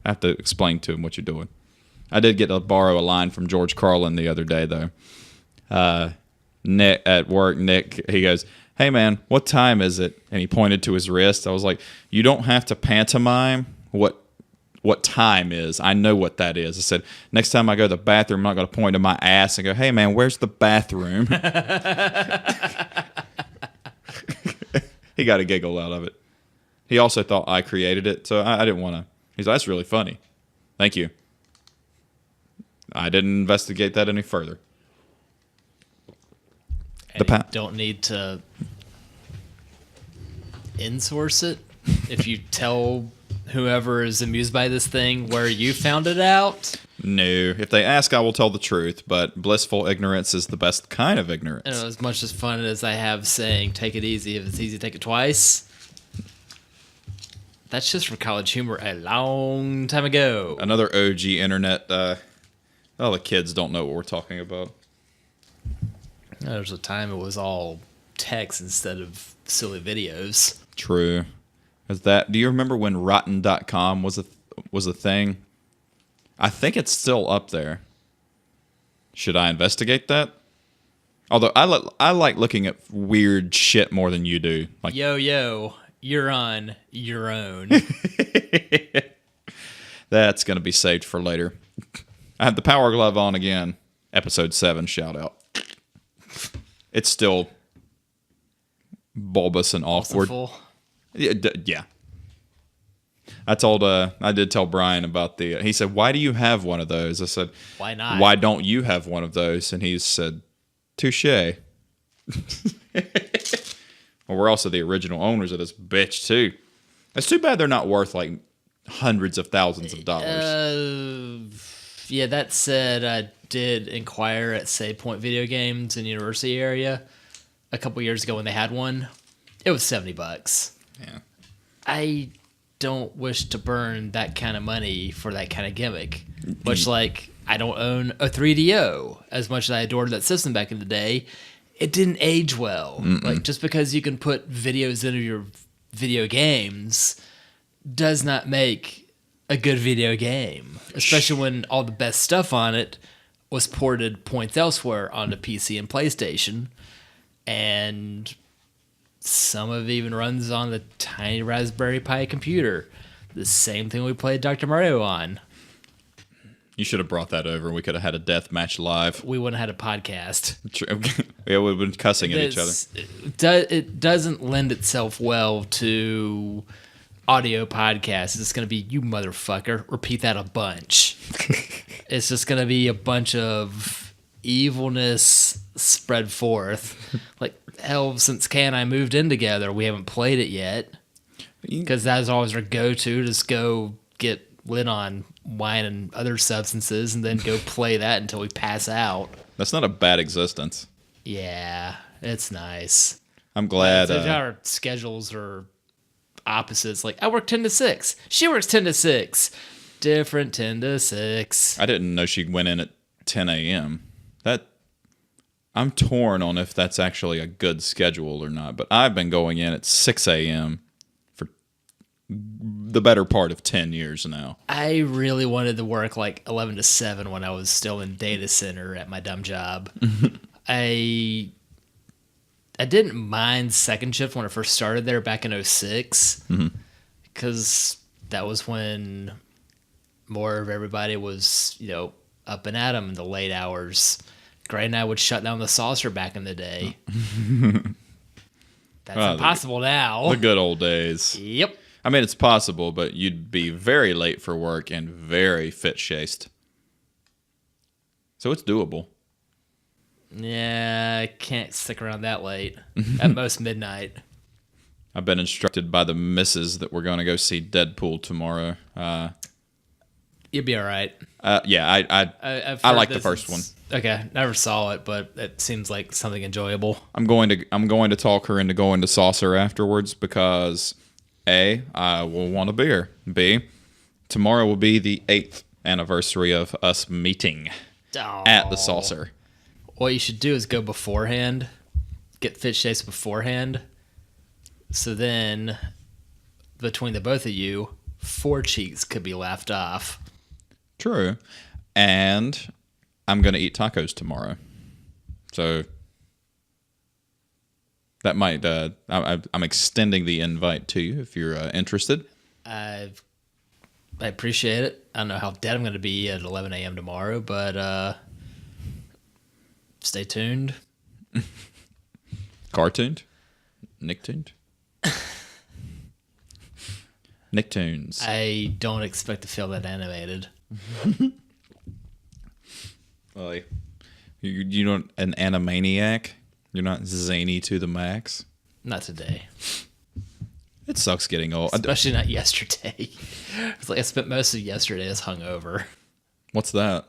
have to explain to him what you're doing. I did get to borrow a line from George Carlin the other day, though. Nick at work, he goes, "Hey man, what time is it?" And he pointed to his wrist. I was like, "You don't have to pantomime what time is. I know what that is." I said, next time I go to the bathroom, I'm not going to point to my ass and go, "Hey man, where's the bathroom?" He got a giggle out of it. He also thought I created it, so I didn't want to. He's like, "That's really funny. Thank you." I didn't investigate that any further. And you don't need to insource it. If you tell whoever is amused by this thing where you found it out. No. If they ask, I will tell the truth, but blissful ignorance is the best kind of ignorance. And as much as fun as I have saying, take it easy. If it's easy, take it twice. That's just for college humor a long time ago. Another OG internet. All the kids don't know what we're talking about. There was a time it was all text instead of silly videos. True. Do you remember when Rotten.com was a thing? I think it's still up there. Should I investigate that? Although I like looking at weird shit more than you do. Like, Yo, you're on your own. that's going to be saved for later. I had the power glove on again. Episode 7, shout out. It's still bulbous and awkward. Yeah. I did tell Brian about he said, why do you have one of those? I said, why not? Why don't you have one of those? And he said, touche. Well, we're also the original owners of this bitch, too. It's too bad they're not worth, like, hundreds of thousands of dollars. Yeah, that said, I did inquire at Save Point Video Games in the University area a couple years ago when they had one. It was $70. Yeah. I don't wish to burn that kind of money for that kind of gimmick. Much like I don't own a 3DO. As much as I adored that system back in the day, it didn't age well. Like, just because you can put videos into your video games does not make a good video game. Especially when all the best stuff on it was ported points elsewhere onto PC and PlayStation. And some of it even runs on the tiny Raspberry Pi computer. The same thing we played Dr. Mario on. You should have brought that over. We could have had a death match live. We wouldn't have had a podcast. Yeah, we've been cussing at each other. It doesn't lend itself well to audio podcasts. It's going to be, you motherfucker, repeat that a bunch. It's just going to be a bunch of evilness spread forth. Like, hell, since Kay and I moved in together, we haven't played it yet. Because that was always our go-to, just go get lit on wine and other substances and then go play that until we pass out. That's not a bad existence. Yeah, it's nice. I'm glad. Our schedules are opposites. Like, I work 10 to 6. She works 10 to 6. Different 10 to 6. I didn't know she went in at 10 a.m. I'm torn on if that's actually a good schedule or not, but I've been going in at 6 a.m. for the better part of 10 years now. I really wanted to work like 11 to 7 when I was still in data center at my dumb job. I didn't mind second shift when I first started there back in 06 because that was when more of everybody was, up and at 'em in the late hours. Gray and I would shut down the saucer back in the day. That's impossible now. The good old days. Yep. I mean, it's possible, but you'd be very late for work and very fit-shaced. So it's doable. Yeah, I can't stick around that late. At most midnight. I've been instructed by the missus that we're going to go see Deadpool tomorrow. You'll be all right. Yeah, I like the first one. Okay, never saw it, but it seems like something enjoyable. I'm going to talk her into going to Saucer afterwards because A, I will want a beer. B, tomorrow will be the 8th anniversary of us meeting at the Saucer. What you should do is go beforehand, get fit shapes beforehand. So then, between the both of you, 4 cheeks could be laughed off. True. And I'm going to eat tacos tomorrow. So that might, I'm extending the invite to you if you're interested. I appreciate it. I don't know how dead I'm going to be at 11 a.m. tomorrow, but stay tuned. Cartooned? Nicktooned? Nicktoons. I don't expect to feel that animated. Well, you're not an animaniac? You're not zany to the max? Not today. It sucks getting old. Especially not yesterday. It's like I spent most of yesterday as hungover. What's that?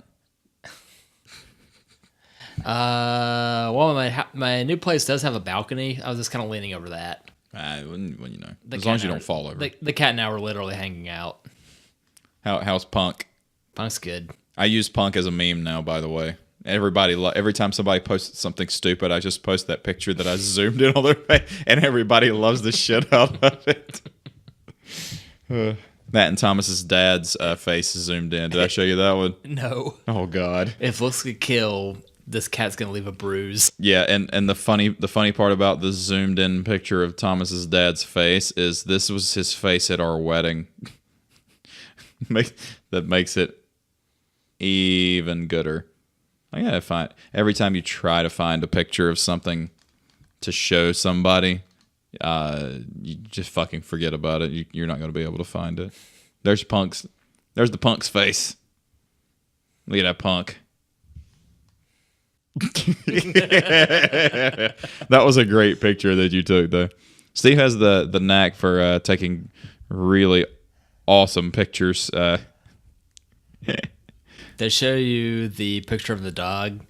Well, my new place does have a balcony. I was just kind of leaning over that. When you know, as long as you don't fall over. The cat and I were literally hanging out. How's Punk? Punk's good. I use Punk as a meme now, by the way. Every time somebody posts something stupid, I just post that picture that I zoomed in on their face, and everybody loves the shit out of it. That and Thomas's dad's face is zoomed in. Did I show you that one? No. Oh God. If looks could kill, this cat's gonna leave a bruise. Yeah, and the funny part about the zoomed in picture of Thomas's dad's face is this was his face at our wedding. That makes it even gooder. I gotta find every time you try to find a picture of something to show somebody, you just fucking forget about it. You're not gonna be able to find it. There's the punk's face. Look at that punk. That was a great picture that you took, though. Steve has the knack for taking really awesome pictures. They show you the picture of the dog,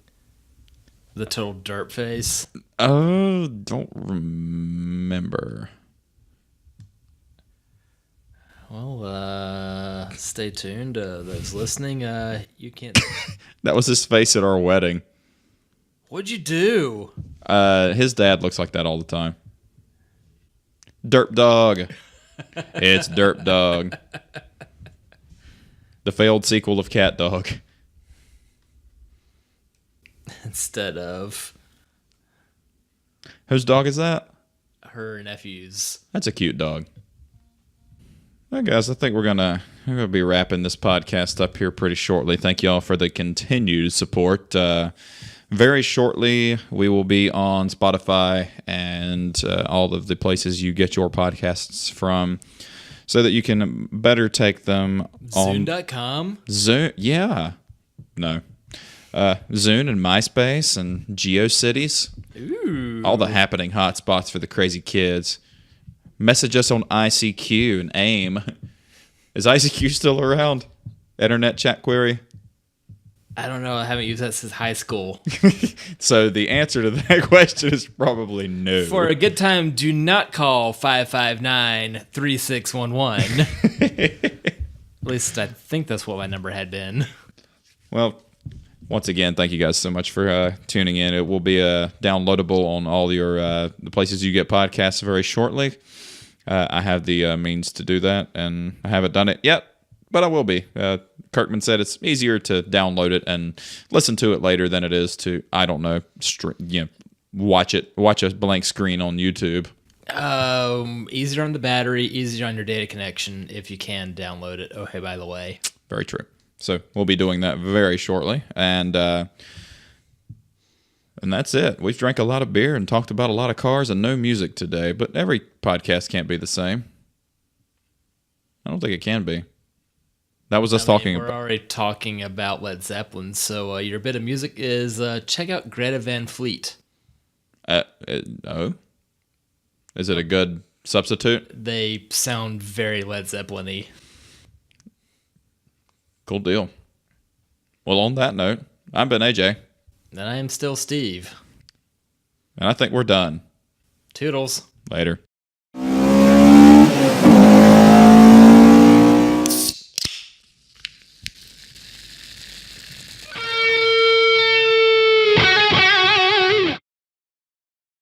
the total derp face. Oh, don't remember. Well, stay tuned. Those listening, you can't. That was his face at our wedding. What'd you do? His dad looks like that all the time. Derp Dog. It's Derp Dog. The failed sequel of Cat Dog. Instead of Whose dog is that? her nephew's. That's a cute dog. Well, guys, I think we're gonna be wrapping this podcast up here pretty shortly. Thank you all for the continued support. Very shortly, we will be on Spotify and all of the places you get your podcasts from, so that you can better take them on Zune.com. Zune. Yeah, no, Zune and MySpace and GeoCities. Ooh. All the happening hotspots for the crazy kids. Message us on ICQ and AIM. Is ICQ still around? Internet chat query? I don't know. I haven't used that since high school. So the answer to that question is probably no. For a good time, do not call 559-3611. At least I think that's what my number had been. Well, once again, thank you guys so much for tuning in. It will be downloadable on all your the places you get podcasts very shortly. I have the means to do that, and I haven't done it yet, but I will be. Kirkman said it's easier to download it and listen to it later than it is to, I don't know, watch a blank screen on YouTube. Easier on the battery, easier on your data connection if you can download it. Oh, hey, by the way. Very true. So we'll be doing that very shortly, and that's it. We've drank a lot of beer and talked about a lot of cars and no music today, but every podcast can't be the same. I don't think it can be. That was us talking We're already talking about Led Zeppelin, so your bit of music is check out Greta Van Fleet. Oh? Is it a good substitute? They sound very Led Zeppelin-y. Cool deal. Well, on that note, I've been AJ. And I am still Steve. And I think we're done. Toodles. Later.